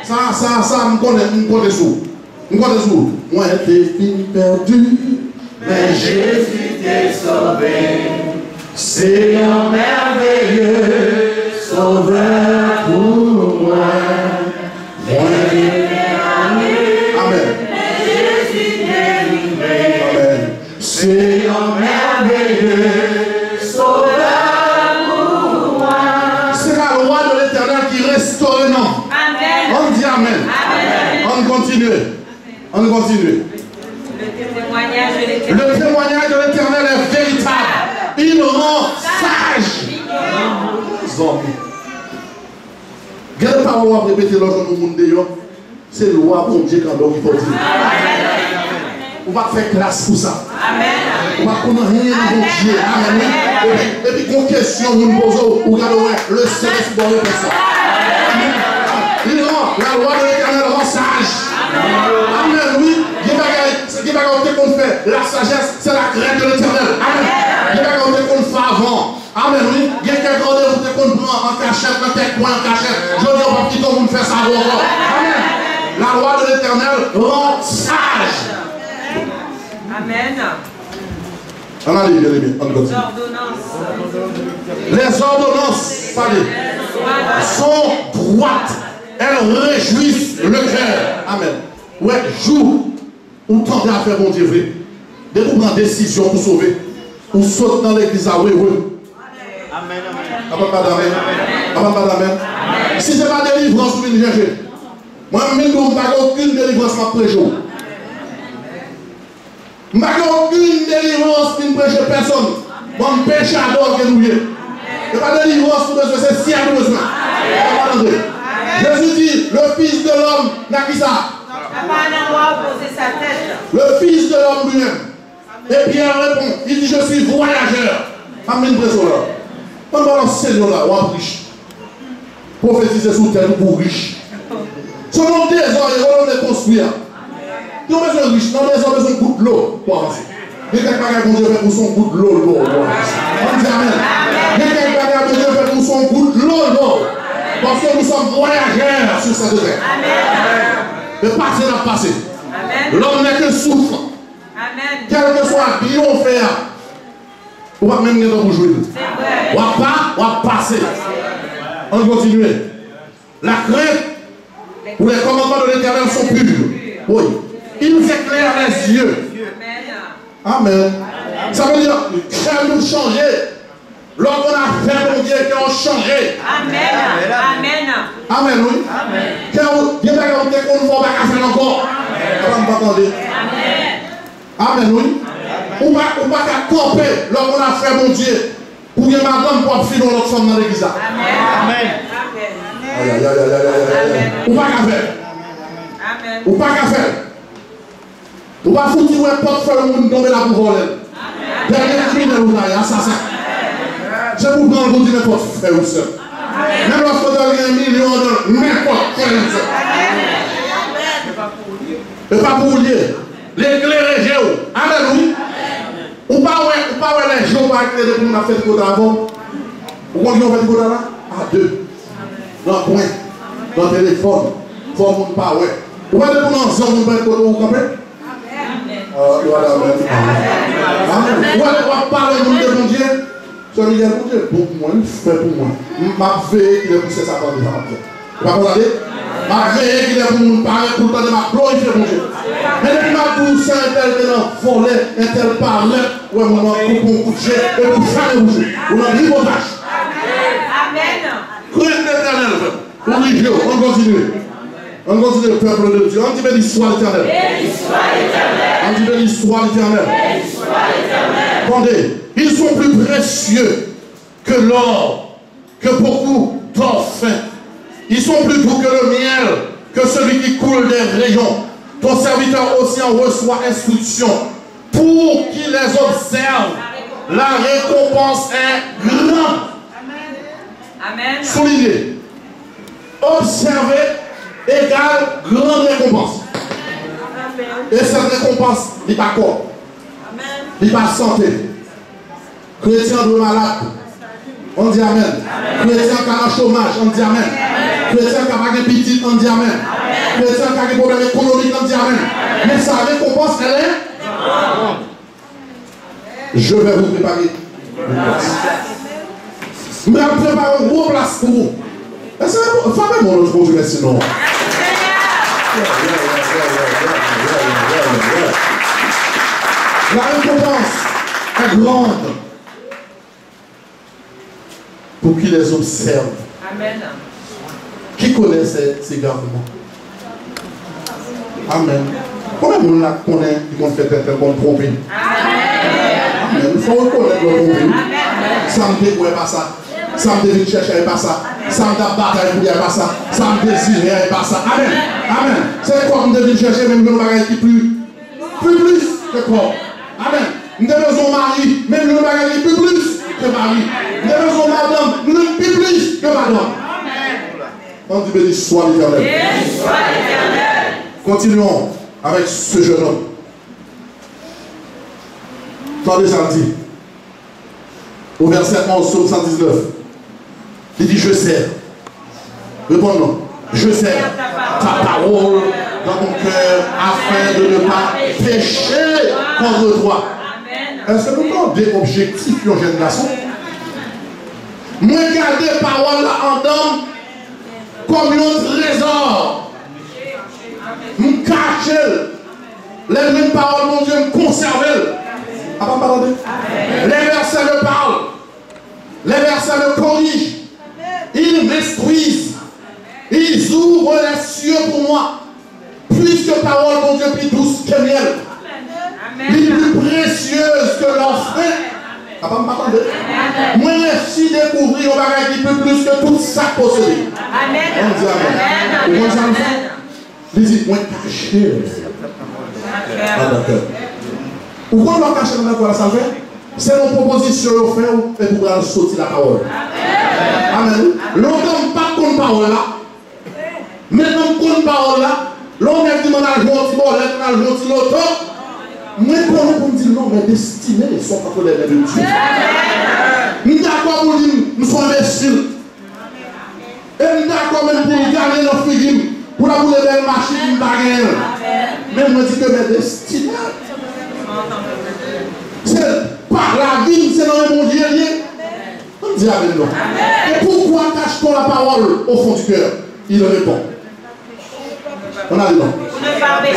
Ça, me connaît sous. Moi, j'étais perdu, mais Jésus t'est sauvé. C'est un merveilleux sauveur pour moi. Amen. Amen. C'est un merveilleux sauveur pour moi. C'est la loi de l'Éternel qui restaure non. Amen. On dit amen. Amen. On continue. On continue. Le témoignage de l'Éternel est véritable. Il rend sage. Quelle parole à répéter l'autre dans le monde d'ailleurs? C'est la loi pour Dieu quand il faut dire. On va faire classe pour ça. On va connaître rien de Dieu. Amen. Et puis, une question, nous posons, vous regardez, le Saint-Esprit doit répondre ça. Il rend, la loi de l'Éternel rend sage. Amen, oui. Il va qu'on fait. La sagesse, c'est la crainte de l'Éternel. Amen. Il va qu'on fait avant. Amen, oui. Il y a quelqu'un qu'on prend en cachette, dans tes coins en cachette. Je dis au petit qu'on vous fait ça encore. Amen. La loi de l'Éternel rend sage. Amen. On a dit, bien aimé, on continue. Les ordonnances, sont droites. Elles réjouissent le cœur. Amen. Ouais, jour où tentez à faire bon Dieu vrai. Dès que vous prenez une décision pour sauver, vous sautez dans l'église à oui. Amen. Amen. Si ce n'est pas délivrance, vous venez chercher. Moi, je n'ai pas aucune délivrance après jour. Je n'ai aucune délivrance pour ne prêcher personne. Mon péchador que nous y est. Il n'y a pas de délivrance pour besoin, c'est si à besoin. Jésus dit, le Fils de l'homme n'a qui ça? N'a pas un endroit où poser sa tête. Le Fils de l'homme lui-même. Et Pierre répond, il dit, je suis voyageur. Amen, présent là. On va l'enseigner là, on va riche. Prophétiser sous terre pour riche. Selon des hommes, on les construire. Ils ont besoin de riche, non, les hommes ont besoin de goutte de l'eau pour avancer. Il y a quelqu'un qui a besoin pour son goutte de l'eau pour avancer. On dit amen. Il y a quelqu'un qui a besoin pour son goutte de l'eau. Parce que nous sommes voyageurs sur cette terre. Le passé n'a passé. L'homme n'est que souffre. Quel que soit bien on fait, on va même nous pour jouer. On va passer. On continue. La crainte ou les commandements de l'Éternel sont purs. Oui. Il nous éclaire les yeux. Amen. Ça veut dire que nous changer. Lorsqu'on a fait mon Dieu, qu'on a changé. Amen. Amen, oui. Amen. Dieu va dire qu'on ne va pas faire encore. Amen. Amen, oui. On va pas camper lorsqu'on a fait mon Dieu. Pour que madame puisse finir notre femme dans l'église. Amen. On va pas faire. On va pas faire. On va foutre un portefeuille où nous tomber là pour voler. Dernier criminel ou assassin. Je vous prends le n'importe frère ou soeur. Même lorsque vous avez 1 million de n'importe frère ou soeur. Et pas pour lier. L'éclairé géo. Amen, oui. Ou pas les gens qui éclairer pour nous faire du côté avant. Ou quand on fait du côté là? À 2. Dans le coin. Dans le téléphone. Il faut que pas ouais. Ou pas de pour nous ensemble, nous faire du côté où vous comprenez? Voilà, amen. Ou pas parler de mon Dieu. Celui qui est pour moi, il fait pour moi. Ma veille qu'il est poussé sa part de la terre. Vous ne comprenez pas? Ma veille qu'il est pour moi, parler pour le temps de ma glorifier mon Dieu. Mais depuis ma douce, un tel volé, un tel parler, ouais, mon nom, pour coucher et pour faire le bouger. Vous n'avez pas de Amen. Crainte l'éternel, religieux, on continue. On continue le peuple de Dieu. On dit béni soit l'Éternel. On dit béni soit l'Éternel. Attendez, ils sont plus précieux que l'or, que beaucoup d'or fin. Ils sont plus doux que le miel, que celui qui coule des rayons. Ton serviteur aussi en reçoit instruction pour qu'il les observe. La récompense est grande. Amen. Soulignez. Observer égale grande récompense. Et cette récompense n'est pas quoi? N'est pas santé. Chrétien de malade, on dit amen. Chrétien qui a un chômage, on dit amen. Chrétien qui a des petits, on dit amen. Chrétien qui a des problèmes économiques, on dit amen. Mais sa récompense, elle est. Je vais vous préparer une place. Je vais vous préparer une grosse place pour vous. Faites-moi l'autre pour vous, sinon. La récompense est grande pour qu'ils les observent. Amen. Qui connaît ces garnements? Amen. Combien de monde connaît qui vont faire tel comme trompé? Amen. Il faut reconnaître le trompé. Ça me découvre pas ça. Ça me devait chercher pas ça. Ça me da bataille pour dire pas ça. Ça me désire pas ça. Amen. Amen. C'est quoi que me devait chercher même le bagage qui plus que quoi? Amen. Nous avons besoin de mari, même le bagage qui plus que mari. Nous avons besoin de madame, nous avons plus que madame. On dit béni soit l'Éternel. Continuons avec ce jeune homme. Attendez, ça dit. Au verset 11, Psaume 119. Il dit, je sers. Répondons. Je sers ta parole dans mon cœur afin de ne pas pécher contre toi. Est-ce que nous avons des objectifs, un jeune garçon? Moi, garder parole là en dedans comme un trésor. Nous cacher les mêmes paroles, mon Dieu, nous conserver. Ah, pas parler. Les versets me parlent. Les versets me corrigent. Ils m'instruisent. Ils ouvrent les cieux pour moi. Plus que parole, mon Dieu, plus douce que miel. Les plus précieuses que l'offre. Ah, pas m'attendre. Moi, si découvrir, on va gagner plus que tout ça possédé. Amen. On dit amen. Il dit, moi, caché. Ah, d'accord. Pourquoi on va cacher dans la quoi ça fait? C'est une proposition au fait et pour aller sortir la parole. Amen. Longtemps, pas de parole là. Maintenant, qu'on parole là, l'on a dit, on a joué un petit bolette, on a joué un petit loto. Moi, pour me dire non, mais destinés sont pas pour les de Dieu. Nous sommes d'accord pour dire, nous sommes imbéciles. Et nous sommes d'accord même pour garder nos figues, pour la bouler belle machine, nous baguette. Mais moi, je dis que mes destinés. C'est par la vie, c'est dans le monde Dieu. On dit avec nous. Et pourquoi cache-t-on la parole au fond du cœur? Il répond. On a dit non.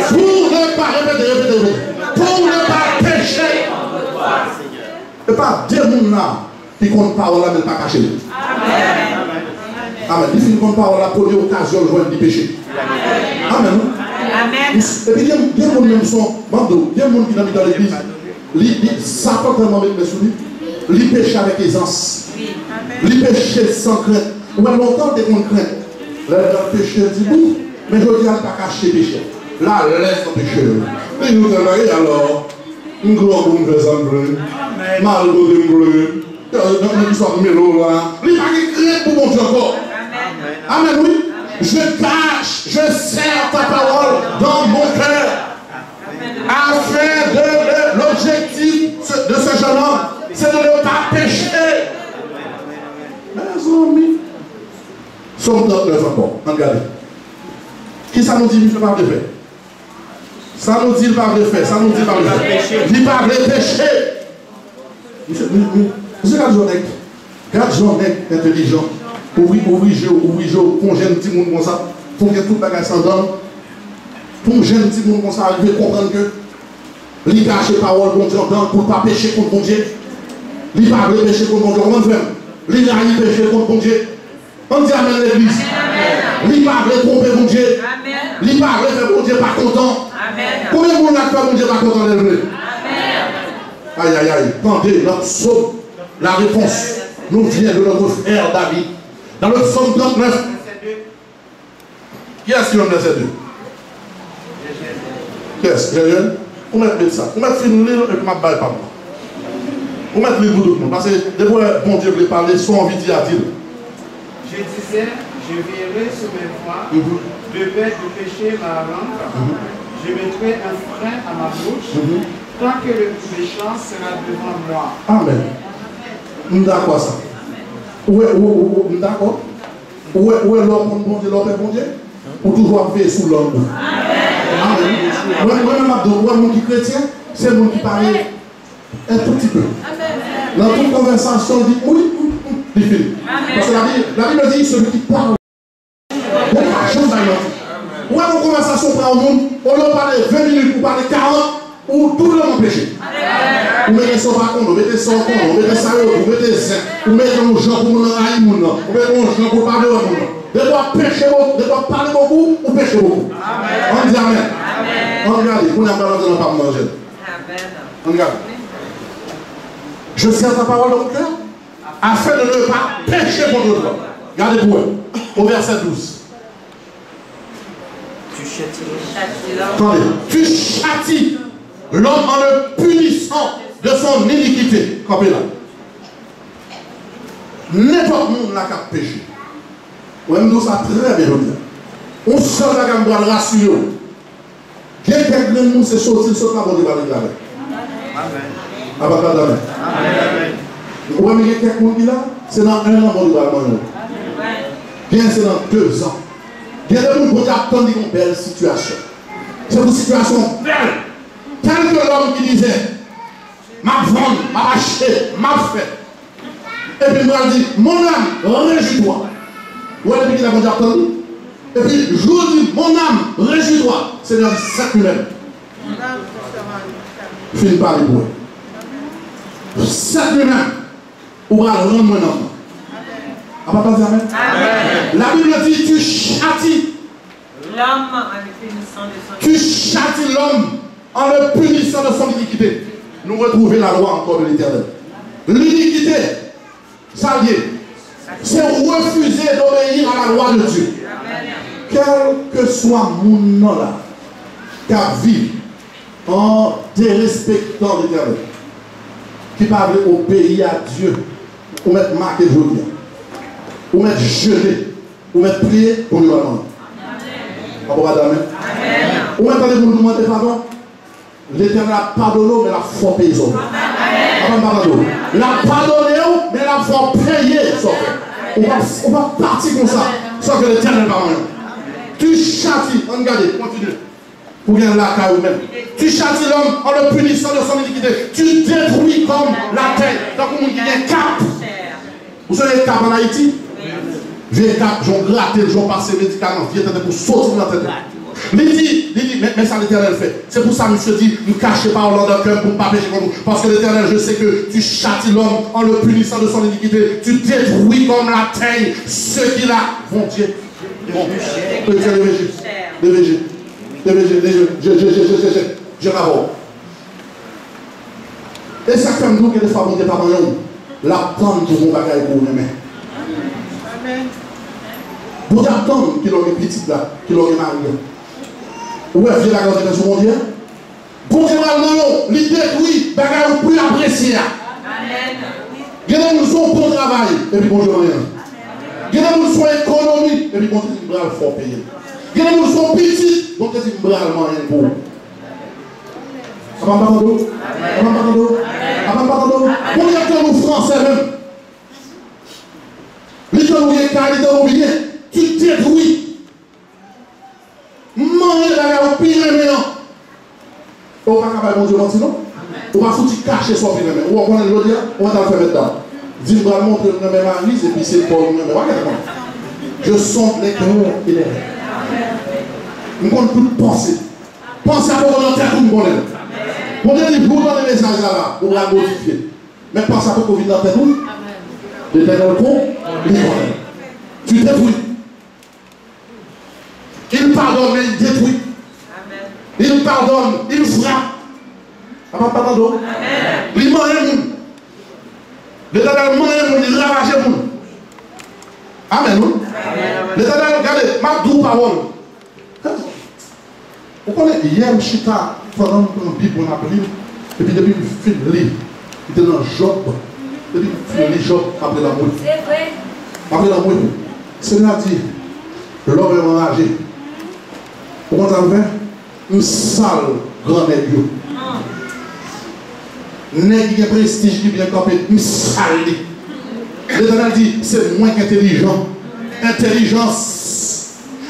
Pour ne pas répéter. Pour ne pas pécher. Et pas deux personnes là qui comptent parole là, mais pas cacher. Amen. Il finit compte parole là pour l'occasion de joindre du péché. Amen. Et puis il y a des gens qui sont bandeaux. Il y a des gens qui sont dans l'église. Satan tellement met mes souliers. Il péche avec aisance. Il péche sans crainte. Ou même longtemps, dès qu'on craint. Le péché dit bon, mais je dis à ne pas cacher le péché. Là, laisse ton péché. Et nous avons alors, une gloire pour nous faire sembler. Mal pour nous bleu. Dans l'histoire de Mélo là. Il n'y a pas de crainte pour mon Dieu encore. Amen, oui. Je cache, je serre ta parole dans mon cœur. Afin de l'objectif de ce jeune homme, c'est de ne pas pécher. Mes amis, Somme 39 encore, regardez. Qui ça nous dit, il ne fait pas de fait? Ça nous dit, il ne fait pas de fait. Ça nous dit, il ne fait pas de fait. Il ne fait pas de péché. Vous savez, quand j'en ai intelligent, ouvrir jeu, pour un jeune petit monde comme ça, pour que tout le bagage s'en donne, pour un jeune petit monde comme ça, arriver à comprendre que il cache les paroles bon Dieu pour ne pas pécher contre mon Dieu. Il ne pas pécher contre mon Dieu. Comment faire? Il a péché contre mon Dieu. On dit amen l'église. Il pas veut tromper mon Dieu. Il pas veut faire mon Dieu pas content. Combien de monde a fait mon Dieu pas content de lui? Aïe aïe aïe. Tendez notre psaume. La réponse nous vient de notre frère David. Dans le psaume 39. Qui est-ce qui a verset 2? Qui est-ce? Jérémie? Vous mettez ça. Vous mettez une ligne et puis ma balle pas moi. Vous mettez les bouts de monde. Parce que des fois, bon Dieu veut parler, son envie d'y a-t-il. Je disais, je veillerai sur mes voies, de peur de pécher ma langue. Je mettrai un frein à ma bouche, tant que le méchant sera devant moi. Amen. Nous d'accord ça. D'accord. Où est l'homme pour bon Dieu, l'homme est bon Dieu? Pour toujours veiller sous l'homme. Amen. Moi, mon qui chrétien, c'est le monde qui parle un tout petit peu. Dans toute conversation, il dit oui, il fait. Parce que la Bible dit celui qui parle. Ou à une conversation pour un monde, on leur parle 20 minutes pour parler 40, ou tout le monde péché. Vous mettez ça par contre, vous mettez ça au compte, vous mettez ça vous mettez ça, vous mettez un gens pour nous haïr, vous mettez un gens pour parler au monde. De quoi pécher beaucoup, de quoi parler beaucoup, ou pécher beaucoup. On dit amen. On regarde, on a pas besoin de pas manger. On regarde. Je tiens ta parole dans mon cœur, afin de ne pas pécher contre toi. Regardez pour eux, au verset 12. Attendez, tu châties l'homme en le punissant de son iniquité. Campez là. N'importe monde n'a qu'à pécher. On aime ça très bien. On sort la gamme de la rassurée. Quelqu'un de nous, c'est sorti, c'est pas bon de parler avec. Amen. Amen. Vous voyez quelqu'un qui là, c'est dans 1 an bon de parler. Bien, c'est dans 2 ans. Il y a des gens qui attendent une belle situation. C'est une situation belle. Tel que l'homme qui disait, ma vente, ma acheté, ma fait. Et puis moi je dis, mon âme, réjouis-toi. Vous voyez qui a déjà attendu? Et puis je vous dis, mon âme, réjouis-toi. Seigneur dit, cette même. Fini par les bois. Cette même, on va rendre mon âme. Amen. La Bible dit tu châties l'homme en le punissant de son iniquité. Tu châties l'homme en le punissant de son iniquité. Nous retrouvons la loi encore de l'Éternel. L'iniquité, ça y est, c'est refuser d'obéir à la loi de Dieu. Quel que soit mon nom là, car vivre en dérespectant l'Éternel, qui parle obéir à Dieu, ou mettre marqué aujourd'hui. Ou mettre gelé, ou mettre prier pour le moment. Amen. Ou mettre aller pour nous demander pardon. L'Éternel a pardonné, mais la foi paye. La pardonné, mais la foi paye. On va partir comme ça, sans que l'Éternel pardonne. Tu châties, regardez, continue. Pour gagner la caille ou même. Tu châties l'homme en le punissant de son iniquité. Tu détruis comme la terre. Donc, on dit qu'il y a un cap. Vous savez le cap en Haïti? Viens cap, j'en gratte, j'en passe médicaments, viens pour sortir dans la tête. Il dit, mais ça l'Éternel fait. C'est pour ça que monsieur dit, ne cachez pas au de cœur pour ne pas pécher contre nous. Parce que l'Éternel, je sais que tu châties l'homme en le punissant de son iniquité. Tu détruis comme la terre ceux qui là vont Dieu. Bon, le végé. Je l'avoue. Et ça fait nous que des fois, on n'est pas dans la tente de mon bagage pour nous. Amen. Vous attendez qu'il aurait petit là, qu'il aurait marié. Où est-ce que la garde sur mon Dieu? Bon Dieu, non, l'idée, oui, bagage plus apprécié. Amen. Il y a des gens bon travail, et puis bon Dieu, rien. Il y a des gens économie, et puis bon Dieu, il faut payer. Il y a des gens petits, bon Dieu, il rien pour. Amen. Bon Dieu, nous français même. L'économie est oublié, tu détruis. Manger la pire maintenant. On va pas bon Dieu mentir non? On va foutre cacher son pire maintenant. On va prendre le dire, on va faire dedans. Dis-moi montrer le même mari et puis c'est pour nous même. Je sens les cœurs et les rêves. Nous ne pouvons plus penser. Pensez à votre notre tête ou nous connaissons. Bon Dieu dit, vous dans les messages là, vous va modifier. Mais pensez à votre vie dans la tête ou? L'Éternel con, il connaît. tu détruis. Il pardonne, mais il détruit. Amen. Il pardonne, il frappe. Pardon. Il mange le monde. L'Éternel mange le monde, il ravage le monde. Amen. L'Éternel, regardez, ma douce parole. Vous connaissez, hier, Chita, pendant le Bible, on a pris, et puis depuis le film, il était dans Job. Depuis le film, Job, après la mort. C'est vrai. Après la mort, c'est là dit, l'homme est enragé. Vous comprenez? Une sale grand nègre. Nègre qui a prestige, qui vient camper, une sale. L'Éternel dit, c'est moins qu'intelligent. Intelligence.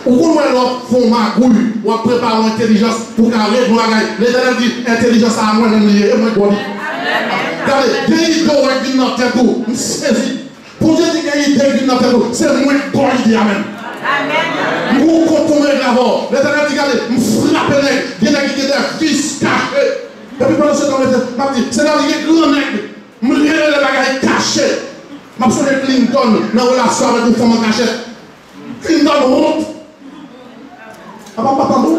Ou qu'on voit l'autre font magouille, ou préparer l'intelligence pour carrer pour la gagne. L'Éternel dit, intelligence à moi, même lié, et moi, je dis. Regardez, il y a une idée qui vient dans la tête, vous saisissez. Pour Dieu dire qu'il y a une idée qui vient dans la tête, c'est moins bonne idée, amen. Amen. Vous contournez d'abord. L'Éternel dit, regardez, vous frappez, il y a des fils cachés. Et puis pendant ce temps, je dis, c'est là qu'il y a des grands nègres. Je me réveille les bagages cachés. Je me souviens de Clinton dans la relation avec une femme en cachette. Clinton honte. Ah, pas pardon?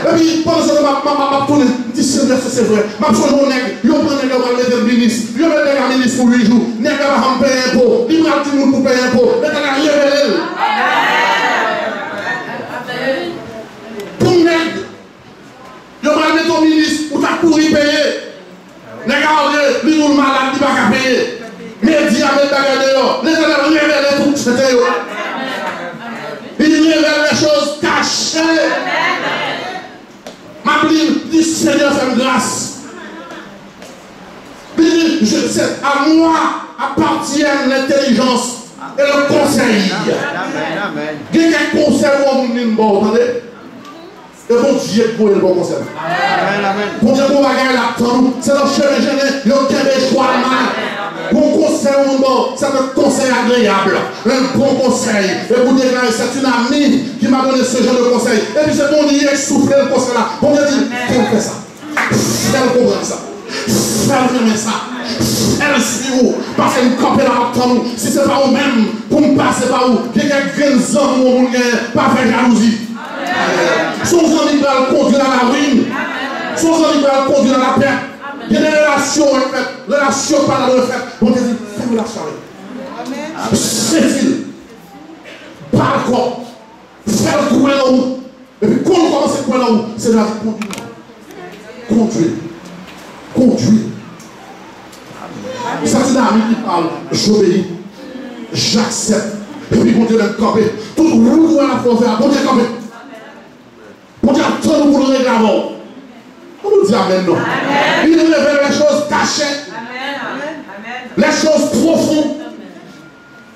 Et puis pendant ce temps, je tourne, je dis, c'est vrai. Je suis un nègre, je prends un nègre pour mettre le ministre. Je mets le ministre pour 8 jours. Nègre va payer un pot. Il va tout le monde pour payer un pot. L'Éternel a révélé. Pour nègre. Je vais mettre au ministre pour ta courir payer. Regardez, lui nous malade, il ne va pas payer. Mais dis à mes bagages, l'Éternel révèle tout c'était. Il révèle les choses cachées. Ma Bible dit Seigneur, fais grâce. Il dit, je sais, à moi appartiennent l'intelligence et le conseil. Amen. Il y a un conseil pour vous, vous entendez? Et bon Dieu pour le bon conseil. Bon Dieu pour bagaille là-dedans, c'est le chemin gêné, il y a un choix mal. Bon conseil au monde, c'est un conseil agréable, un bon conseil. Et vous déclarez, c'est une amie qui m'a donné ce genre de conseil. Et puis c'est bon Dieu qui souffle le conseil là. Bon Dieu dit, fais ça. Fais comprendre ça. Fais aimer ça. Elle suit vous. Parce qu'elle campe là nous. Si ce n'est pas vous-même, pour me passer par vous, il y a quelques hommes où vous pas faire jalousie. Son ami va le conduire à la ruine. Son ami va le conduire à la perte. Il y a des relations par la refaite. On dit, fais-moi la soirée. C'est-il. Par quoi? Fais le coin là haut. Et puis quand on commence le coin là haut, c'est la conduire. C'est une amie qui parle. J'obéis. J'accepte. Et puis on dit de camper. Tout le monde doit la faire. On dit de camper. On dit attends pour le régler avant. On nous dit amen, non. Il révèle les choses cachées. Les choses profondes.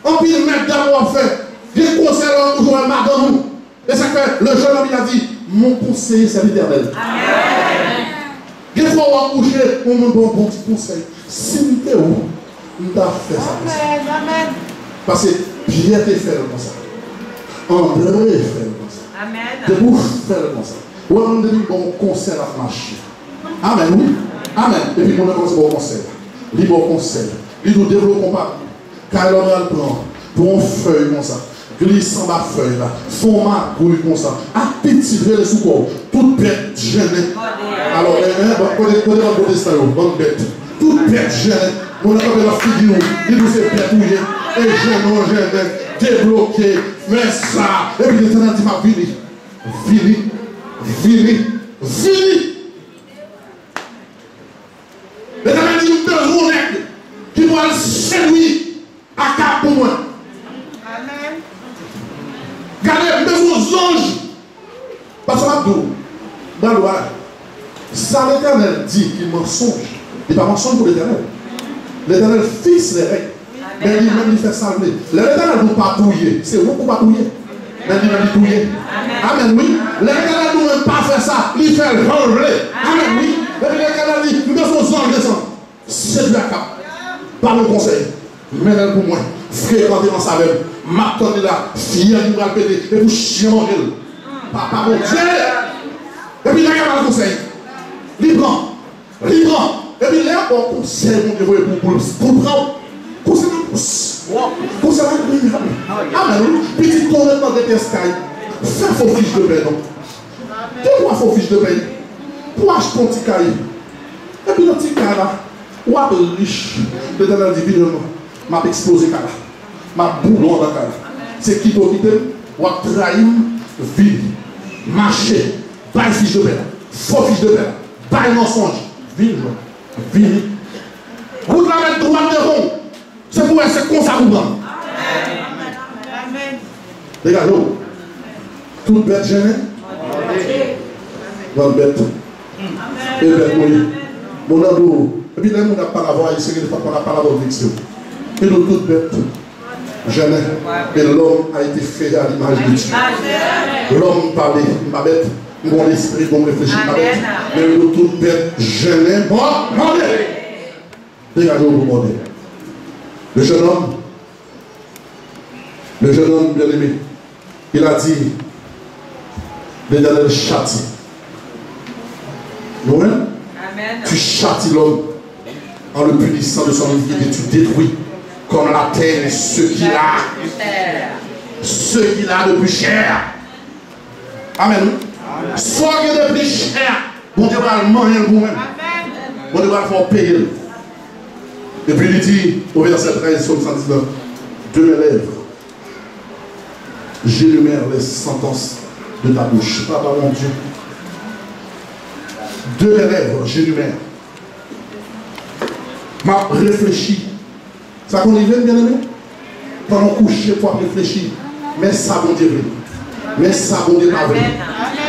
En plus, le maître d'amour fait. Il conseille toujours un madame. Et ça fait, le jeune homme il a dit, mon conseil c'est l'Éternel. Il faut avoir couché, on me donne un bon petit conseil. Si nous t'es où, nous t'as fait ça. Amen. Parce que Pierre t'est fait comme ça. André fait comme ça. Amen. De vous faire comme ça. Ou on me dit bon conseil à marcher. Amen, oui. Amen. Et puis on a commencé bon conseil. Libre conseil. Il nous développons pas. Car l'on a le plan. Pour une feuille comme ça. Glissant ma feuille là. Font ma couille comme ça. À petit peu les sous-corps. Toute bête gênée. Alors, bonne bête. Toute bête gênée. On a comme la figure. Il nous est pétouillé. Et gêné. Débloqué. Mais ça. Et puis l'Éternel dit ma vini. L'Éternel dit nous besoin d'être qui doit séduire à cap pour moi. Amen. Regardez, besoin d'anges. Parce que dans le loi, ça l'Éternel dit qu'il mensonge. Il n'est pas mensonge pour l'Éternel. L'Éternel fixe les règles. Mais lui-même il fait salver. L'Éternel ne peut pas patrouiller. C'est vous pour patrouiller. Mais il dit touiller. Amen, oui. L'Éternel ne peut pas faire ça. Il fait enlever. Amen, oui. L'Éternel dit, nous devons anges descendre. C'est de la cape. Par le conseil. Mais pour moi, fréquenter dans sa veine. M'attendez là, fier, nous va le péter. Et vous chianger. Papa, mon Dieu. Et puis, il y a le conseil. Libre. Et puis, là, on conseille, mon Dieu, pour prendre. Conseil de pouce. Conseil de Amen. Petit ton dans des pièces cailles. Fais faux fiche de paix, non? Deux faux fiche de paix. Pour acheter ton petit caille. Et puis, le petit caille là, ou à riche, de dans l'individu, m'a explosé caille. M'a boulon dans caille. C'est qui t'a quitté, ou à trahir, vie, marcher, bail fiche de paix. Faux fiche de paix. Bail mensonge. Ville. Vous la mettre droit de rond. C'est pour être comme ça vous prend. Regardez-vous. Toute bête gênée. Bonne bête. Et bête mouillée. Mon ando. Et puis là, on n'a pas la voix ici, on n'a pas la voix vexée. Et nous, toute bête gênée. Et l'homme a été fait à l'image de Dieu. L'homme parlait, ma bête. Mon esprit, mon réfléchir, ma bête. Mais nous, toute bête gênée. Bon, demandez. Regardez-vous, demandez. Le jeune homme bien-aimé, il a dit, l'Éternel châtie. Amen. Tu châties l'homme en le punissant de son iniquité, tu détruis comme la terre ce qu'il a de plus cher. Amen. Soit de plus cher, bon Dieu va le manger vous-même. Bon Dieu va le faire payer. Et puis il dit au verset 13, Psaume 119, de mes lèvres, j'énumère les sentences de ta bouche. Papa mon Dieu. De mes lèvres, j'énumère. M'a réfléchi. Ça qu'on y vient, bien aimé? Pendant coucher, pour réfléchir. Mais ça, bon Dieu, mais ça, bon Dieu, pas vrai.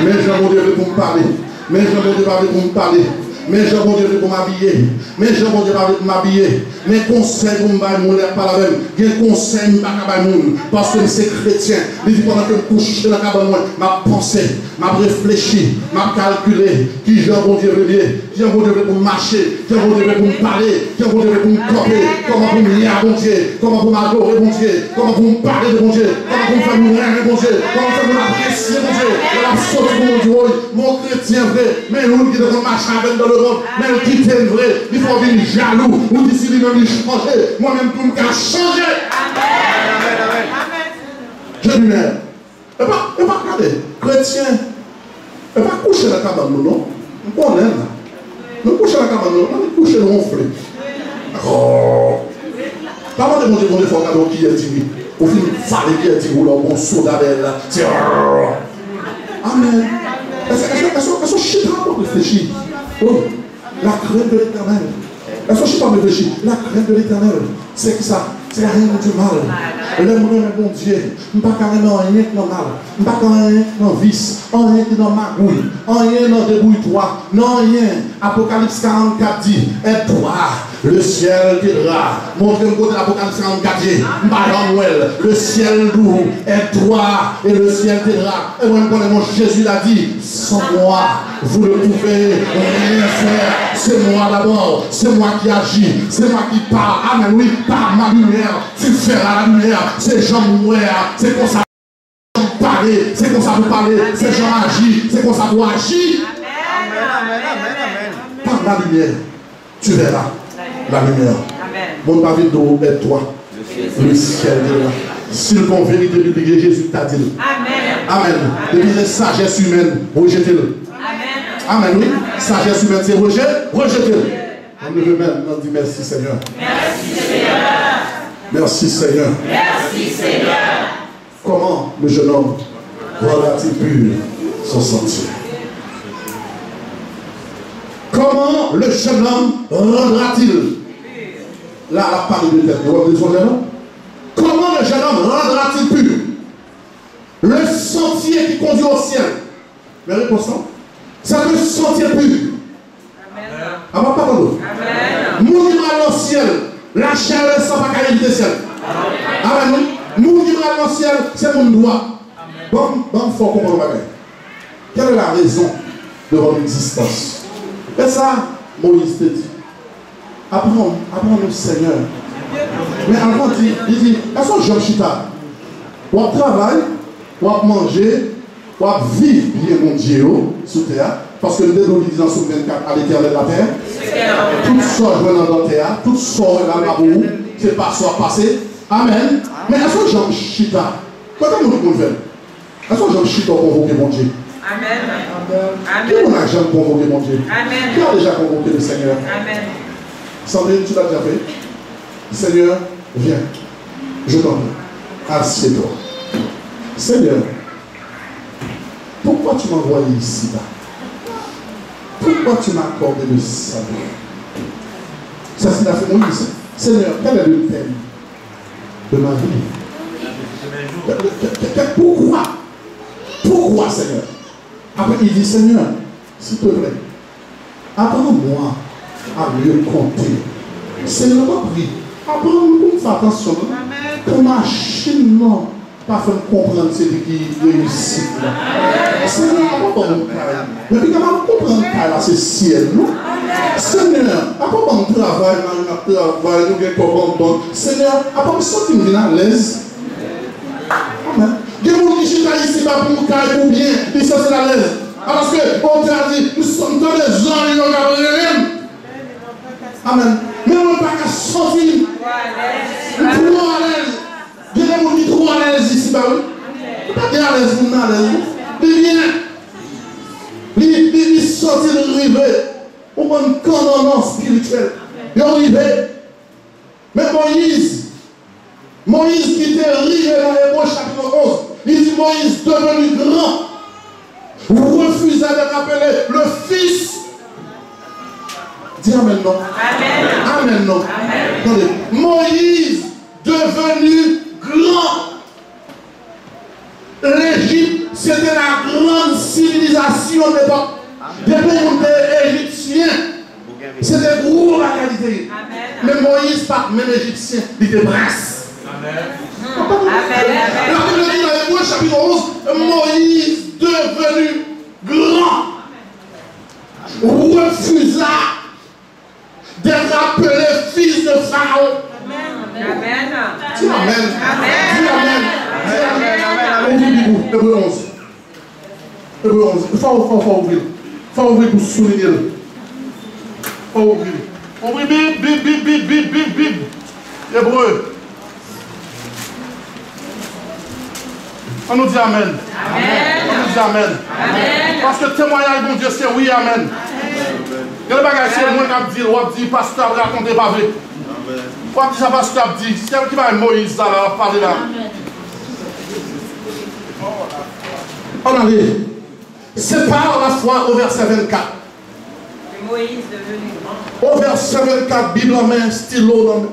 Mais je bon Dieu, pour me parler. Mais je bon Dieu, pour me parler. Mais je bon Dieu pour m'habiller. Mais je bon Dieu pour m'habiller. Mais conseil pour me bailler, pas la même. Il y a un conseil pour me parce que c'est chrétien. Il dit pendant que je couche dans la cabane, ma pensée, ma réfléchi, ma calculé. Qui j'ai bon Dieu relié. Qui j'ai bon Dieu pour marcher. Qui j'ai bon Dieu pour me parler. Qui j'ai bon Dieu pour me camper. Comment pour me lier à bon Dieu. Comment pour m'adorer bon Dieu. Comment pour me parler de bon Dieu. Comment pour me faire mourir bon Dieu. Comment pour m'apprécier bon Dieu. La sorte mon Dieu. Mon chrétien vrai. Mais nous qui devons marcher avec dans le monde. Mais qui est vrai. Il faut venir jaloux. Ou d'ici lui même changer. Moi-même pour me changer. Amen. Je dis mais. Et pas regarder. Chrétien. Et pas coucher la cabane non. On connaît là. Nous coucher la cabane non. On coucher le ronflé. Oh. Pas de mon Dieu, faut regarder qui est dit. Au film, fallait qui est dit. Ou là, bon soldat là. C'est. Amen. Est-ce que je suis pas pour réfléchir? Oh, la crainte de l'Éternel. Est-ce que je suis pas réfléchir? La crainte de l'Éternel, c'est que ça, c'est rien du mal. L'aimer un bon Dieu, pas carrément rien qui est mal, pas carrément rien qui est vice, rien qui est dans magouille, rien dans débrouille-toi, non rien. Apocalypse 44 dit, et toi, le ciel t'aidera. Montrez-moi côté l'Apocalypse 44 dit, Manuel, le ciel doux, et toi, et le ciel t'aidera. Et moi, quand Jésus l'a dit, sans moi, vous ne pouvez rien faire. C'est moi d'abord, c'est moi qui agis, c'est moi qui parle. Amen, oui, par ma lumière, tu feras la lumière. C'est Jean Mouer, c'est comme ça vous parlez, c'est comme ça vous parlez, c'est Jean agit, c'est comme ça vous agit. Par la lumière, tu verras la lumière. Mon David d'eau est toi, le ciel est là. S'il ton vérité biblique, Jésus t'a dit. Amen. Depuis les sagesse humaine, rejetez-le. Amen. Oui, sagesse humaine, c'est rejetez-le. On le veut même, on dit merci Seigneur. Merci Seigneur. Merci Seigneur. Merci Seigneur. Comment le jeune homme rendra-t-il pur son sentier? Comment le jeune homme rendra-t-il? Là, la parole de tête. Comment le jeune homme rendra-t-il pur le sentier qui conduit au ciel? Mais réponse, c'est le sentier pur. Amen. Pas parole. Amen. Mourir dans le ciel. La chair ne sent pas qu'à éviter le ciel. Amen. Mourir dans le ciel, c'est mon droit. Bon, il faut comprendre. Quelle est la raison de votre existence? Et ça, Moïse te dit. Apprends-nous, Seigneur. Mais avant, il dit, est-ce que Jean Chita, ou travaille, ou manger, ou vivre bien mon Dieu sous terre? Parce que nous devons dire dans Somme 24 à l'éternel de la terre. Tout ça, je vais dans la terre, tout ça, là, c'est pas soit passé. Amen. Mais est-ce que j'en chita? Comment nous le faire? Est-ce que j'en chita pour convoquer mon Dieu? Amen. Qui a jamais convoqué mon Dieu? Amen. Qui a déjà convoqué le Seigneur? Amen. Sandrine, tu l'as déjà fait? Seigneur, viens. Je t'en prie. Assieds-toi. Seigneur, pourquoi tu m'as envoyé ici là? Pourquoi tu m'as accordé le salut? Ça, c'est la fait Moïse. Seigneur, quel est le thème de ma vie? Pourquoi? Pourquoi, Seigneur? Après, il dit, Seigneur, s'il te plaît, apprends-moi à mieux compter. Seigneur, je prie. Apprends-moi pour faire attention. Pour ma chine, non. Pas faire comprendre ce qui réussit. Seigneur, apprends-moi mon travail. Mais puis, comment comprendre là, c'est ciel, non? Seigneur, apprends-moi mon travail, Seigneur, apprends-moi me sentir à l'aise. Amen. Il y a des gens qui sont ici pour nous cailler pour bien, ils sont à l'aise. Parce que, on t'a dit, nous sommes tous les gens qui ont gardé. Amen. Mais on ne peut pas sortir. Trop à l'aise. Il y a des gens qui sont trop à l'aise ici. Pas à l'aise, nous à l'aise. Il vient. Il sortit de river. On a une commandement spirituel. Il est arrivé. Mais Moïse qui était arrivé dans l'Hébreu chapitre 11, il dit Moïse devenu grand, refusa de rappeler le fils. Dis Amen non. Amen. Amen non. Attendez. Moïse devenu grand. L'Égypte, c'était la grande civilisation de l'époque. Des mondes égyptiens. C'était gros la qualité. Mais Moïse, pas même égyptien, il était prince. Amen. La Bible dit dans l'Hébreu chapitre 11, Moïse devenu grand refusa d'être appelé fils de Pharaon. Amen. Dis Amen. Dis Amen. Hébreu 11. Hébreu 11. Il faut ouvrir. Il faut ouvrir pour souligner. Il faut ouvrir. Ouvrir Bible. Hébreu. On nous dit Amen. On nous dit Amen. Parce que le témoignage de mon Dieu, c'est oui, Amen. Il y a des bagages, c'est moi qui dis, pasteur, racontez pas vrai. Quoi que ça, pasteur dit, c'est qui va Moïse là, parler là. On arrive. C'est par la foi au verset 24. Moïse devenu grand. Au verset 24, Bible en main, stylo en main.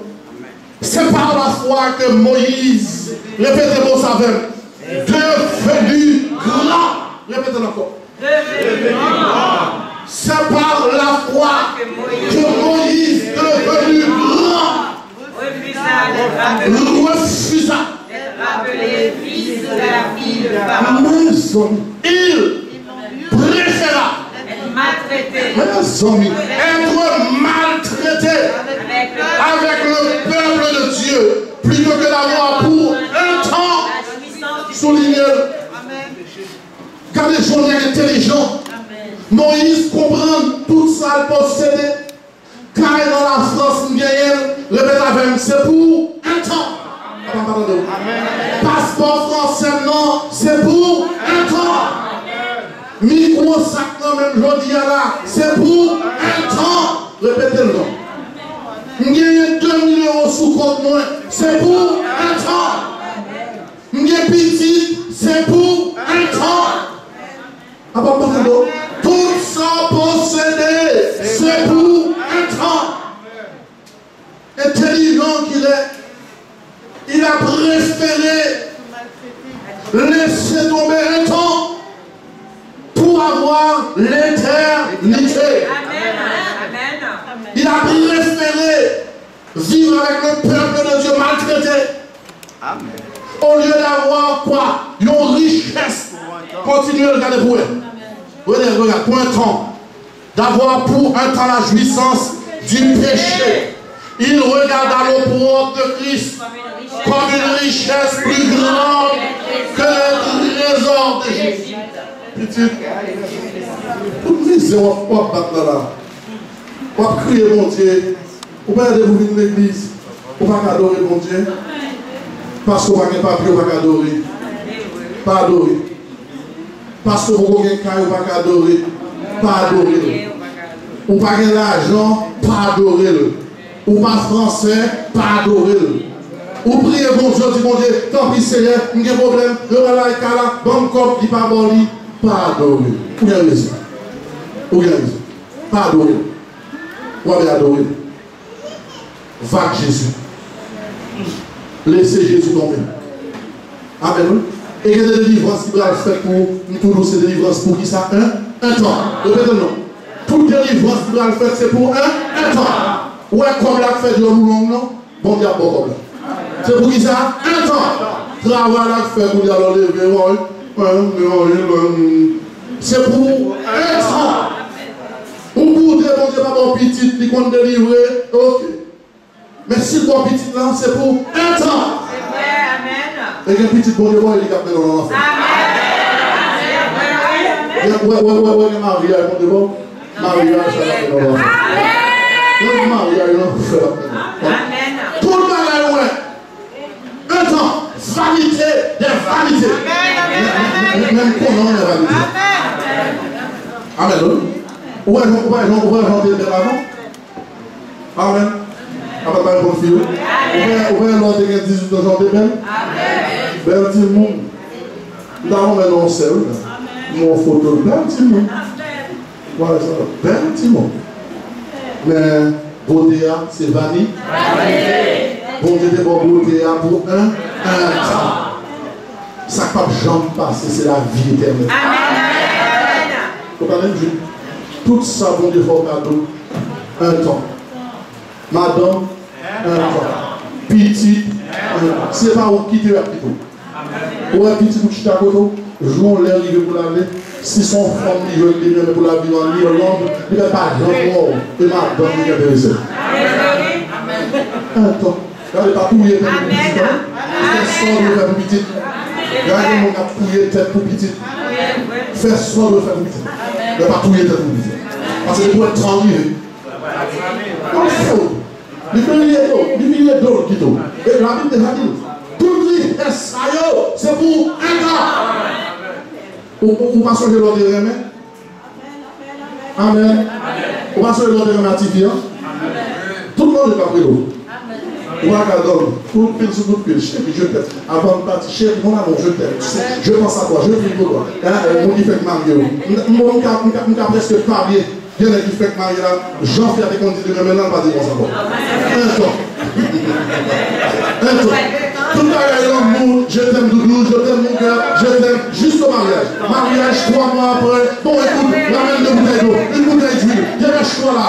C'est par la foi que Moïse, répétez-moi ça avec. Devenu grand. Répétez-le encore. Devenu grand. C'est par la foi que Moïse, devenu grand, refusa d'être rappelé fils de la fille de Pharaon. Il préféra Être maltraité. Être maltraité avec le peuple de Dieu plutôt que d'avoir pour un temps souligné. Car les gens intelligents, Moïse comprend tout ça possédé. Car dans la France, répète avec moi, c'est pour un temps. Passeport français, non, c'est pour un temps. Micro sac, non, même jodi là, c'est pour un temps. Répétez-le. Nous avons 2 millions sous compte moins, c'est pour un temps. Nous avons petit, c'est pour un temps. Tout ça possédé, c'est pour un temps. Intelligent qu'il est, il a préféré laisser tomber un temps pour avoir l'éternité. Il a préféré vivre avec le peuple de Dieu maltraité. Amen. Au lieu d'avoir quoi? Une richesse. Continuez à regarder pour eux. Regarde, pour un temps. D'avoir pour un temps la jouissance du péché. Il regarde à l'opprobre de Christ comme une richesse plus grande que le trésor de Jésus. Petite. Pour nous, c'est on va battre là. On va crier mon Dieu. On va aller vous venir l'église. On va adorer mon Dieu. Parce qu'on n'a pas de papier, on va pas adorer. Pas adorer. Parce qu'on n'a pas de pas adorer. Pas adorer. On n'a pas l'argent, pas adorer. On pas français, pas adorer. Ou priez bon Dieu, dit bon Dieu, tant pis Seigneur, il y a un problème, le voilà et là, bon corps, il pas bon lit, pas adorer. Vous avez raison. Vous avez raison. Pas adorer. Vous avez adoré. Va Jésus. Laissez Jésus tomber. Amen. Et il y a des délivrances qui doivent faire pour nous, ces délivrances pour qui ça? Un temps. Répétez-le. Toute délivrance qui doit faire, c'est pour un temps. Ouais, comme la fait de long, non? Bon, il y a pas de problème. C'est pour qui ça? Un temps. Travail la fait pour y aller lever. C'est pour un temps. Ou pour dire, bon Dieu, pas mon petit, qui compte délivrer. Ok. Mais si le bon petit là, c'est pour un temps. C'est vrai, amen. Et un petit bon Dieu, il est capable de l'enfant. Ouais, mariage, bon Dieu, mariage, ça va faire l'enfant. Mariage, non, Amen. tout le monde, ouais. Un temps, vanité des vanités. Même qu'on en est vanité. Amen. Ouais, on va chanter de l'avant. Amen. Amen, pas bon fille. On va l'autre qui a 18 ans chanter belle. Belle petit monde. Nous avons maintenant seul. Mon photo, belle petit monde. Voilà ça, belle petit monde. Mais beauté, c'est vanité. Bon Dieu, bon beauté pour un temps. Ça ne peut jamais passer, c'est la vie éternelle. Amen. Tout ça, bon Dieu, faut cadeau. Un temps. Madame, un temps. Petit, un temps. C'est pas où quitter la petite. Ou un petit coup de chita koto, jouons l'air libre pour l'aller. Si son femme veut venir pour la vie en Irlande, il n'y a pas de gens et madame, il y a des raisons. Un temps. Regardez pas pouiller tête pour petit. Fais soin de faire pour petit. Regardez mon gars pouiller tête pour petit. Fais soin de faire pour petit. Ne pas pouiller tête pour petit. Parce que pour être tranquille. On fait. Les milliers d'euros qui tombent. Et la Bible déjà dit. Tout dit, c'est pour un temps. On va changer l'ordre de remède. Amen. On va changer l'ordre de remède. Tout le monde est pas pris l'eau. On va regarder, tout pile sur tout pile. Chérie, je t'aime. Avant de partir, chérie, mon amour, je t'aime. Je pense à toi, je prie pour toi. Mon qui fait que Marie, mon cas presque parler. Il y en a qui fait que Marie, j'en fais avec on dit de maintenant, pas dire qu'on s'en va. Un temps. Un temps. Tout le monde, je t'aime Doudou, je t'aime mon cœur, je t'aime jusqu'au mariage. Mariage, 3 mois après. Bon, écoute, ramène 2 bouteilles d'eau, une bouteille d'huile. Il y a un choix là.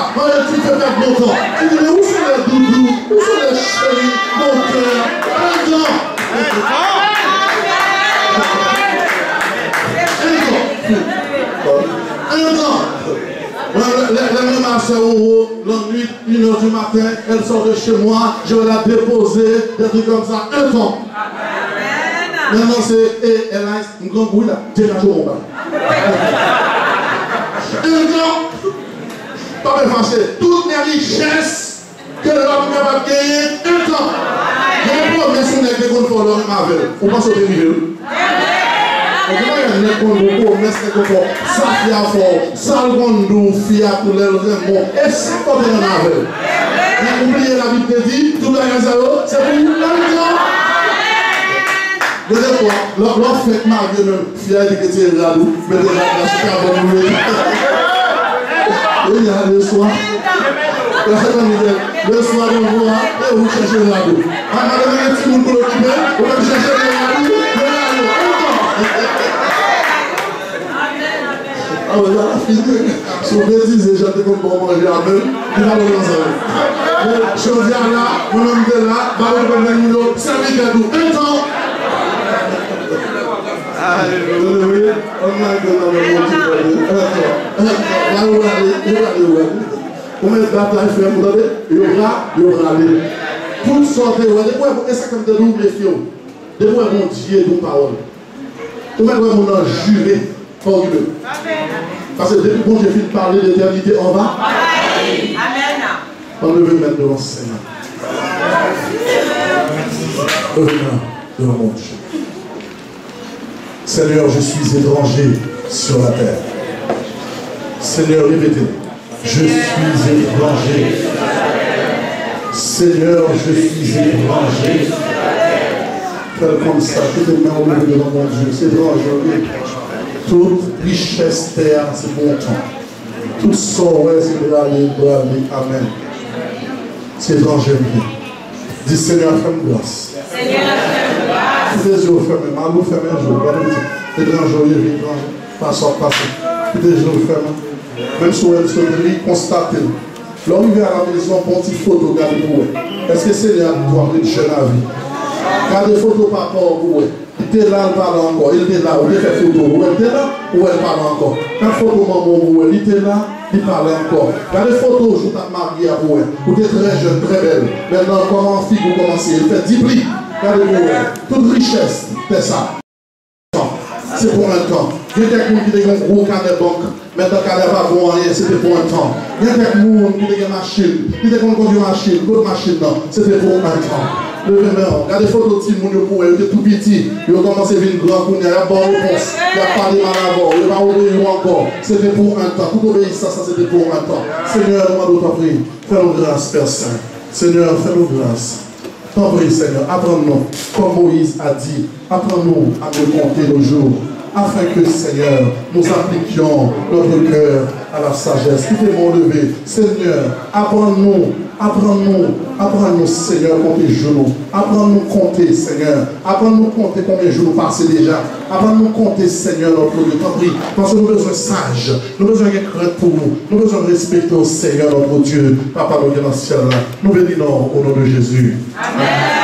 Tu peux faire longtemps. Tu dis, mais où sont les doudous? Où sont les chéris? Mon cœur. Un temps. Un temps. La même à la nuit, 1h du matin, elle sort de chez moi, je vais la déposer, des trucs comme ça, un temps. Maintenant c'est, elle a un grand bruit là, déjà je m'en bats. Un temps, pas me fâcher, toutes les richesses que l'homme est capable de gagner, un temps. Je ne peux pas mettre son nez qu'on fait l'homme avec, on passe au dérivé. On va mettre un mais c'est comme ça, fia fort, ça le gondou, fia pour les bon, et c'est pas de l'enlever. Et oubliez la Bible dit, tout le monde c'est pour nous longtemps. Deuxième fois, l'on fait marier même, fia et que tu es là, mais déjà, la super bonne nuit. Il y a le soir. Le soir, on voit, et vous cherchez la boue. Ah, madame, il y a un petit monde pour l'occuper, vous allez chercher la boue. Ah ouais, là, fini. Si on bêtise, j'étais comme pour manger à même, il va le lancer. Je dis à là, mon homme de là, va le venir, servir à tout. Un temps. Alléluia. On a donné le mot. Un temps. Là, on va aller. Combien de batailles faire, vous entendez? Il y aura aller. Toutes sortes de. Est-ce que comme de nous, les filles, de moi, mon Dieu, nos paroles. Comment est-ce qu'on a juré? Parce que depuis qu'on j'ai fini de parler d'éternité, on va. Amen. On le veut mettre devant le Seigneur. de mon Dieu. Seigneur, je suis étranger sur la terre. Seigneur, répétez. Je suis étranger. Seigneur, je suis étranger. Fais comme ça, tout est mains au milieu de mon Dieu. C'est étranger. Toute richesse terre, c'est bon temps. Tout sort, c'est de aller. Amen. C'est étranger. Dis Seigneur, fais-moi grâce. Seigneur, fais-moi grâce. Les yeux fermés, ma loup fermé un jour. Étranger, passons. Les yeux fermés. Même si vous êtes constaté. L'arrivée à la maison, pour une petite photo, regardez pour vous. Est-ce que Seigneur doit être jeune à vie? Regardez photo par rapport pour vous. Il était là, il parle encore. Il était là, il fait photo. Il était là, ou elle parle encore. Quand photo maman, il était là, il parle encore. Regardez photo, je t'ai marié à vous. Vous êtes très jeune, très belle. Maintenant, comment fille vous commencez? Il fait 10 plis. Regardez pour vous. Toute richesse, c'est ça. C'est pour un temps. Il y a quelqu'un qui a un gros carnet banque. Maintenant, quand elle va voir rien, c'était pour un temps. Il y a quelqu'un qui a une machine. Il y a quelqu'un qui a une machine. L'autre machine, non. C'était pour un temps. Regardez les photos de Timoun pour eux, tout petit. Ils ont commencé à venir grand pour il y a bon réponse. Il n'y a pas de mal avant. Il n'y a pas obéi encore. C'était pour un temps. Toute obéissance, ça c'était pour un temps. Seigneur, demande d'autres prix. Fais-nous grâce, Père Saint. Seigneur, fais-nous grâce. T'en prie, Seigneur, apprends-nous, comme Moïse a dit, apprends-nous à nous compter nos jours, afin que, Seigneur, nous appliquions notre cœur à la sagesse. Tout est mon levé. Seigneur, apprends-nous, Seigneur, compter genoux. Apprends-nous compter, Seigneur. Apprends-nous compter combien de jours nous passons déjà. Apprends-nous compter, Seigneur, notre Dieu. T'en prie, parce que nous avons besoin de sages. Nous avons besoin de crainte pour nous. Nous avons besoin de respecter, Seigneur, notre Dieu. Papa, nous dans le ciel là. Nous bénissons au nom de Jésus. Amen.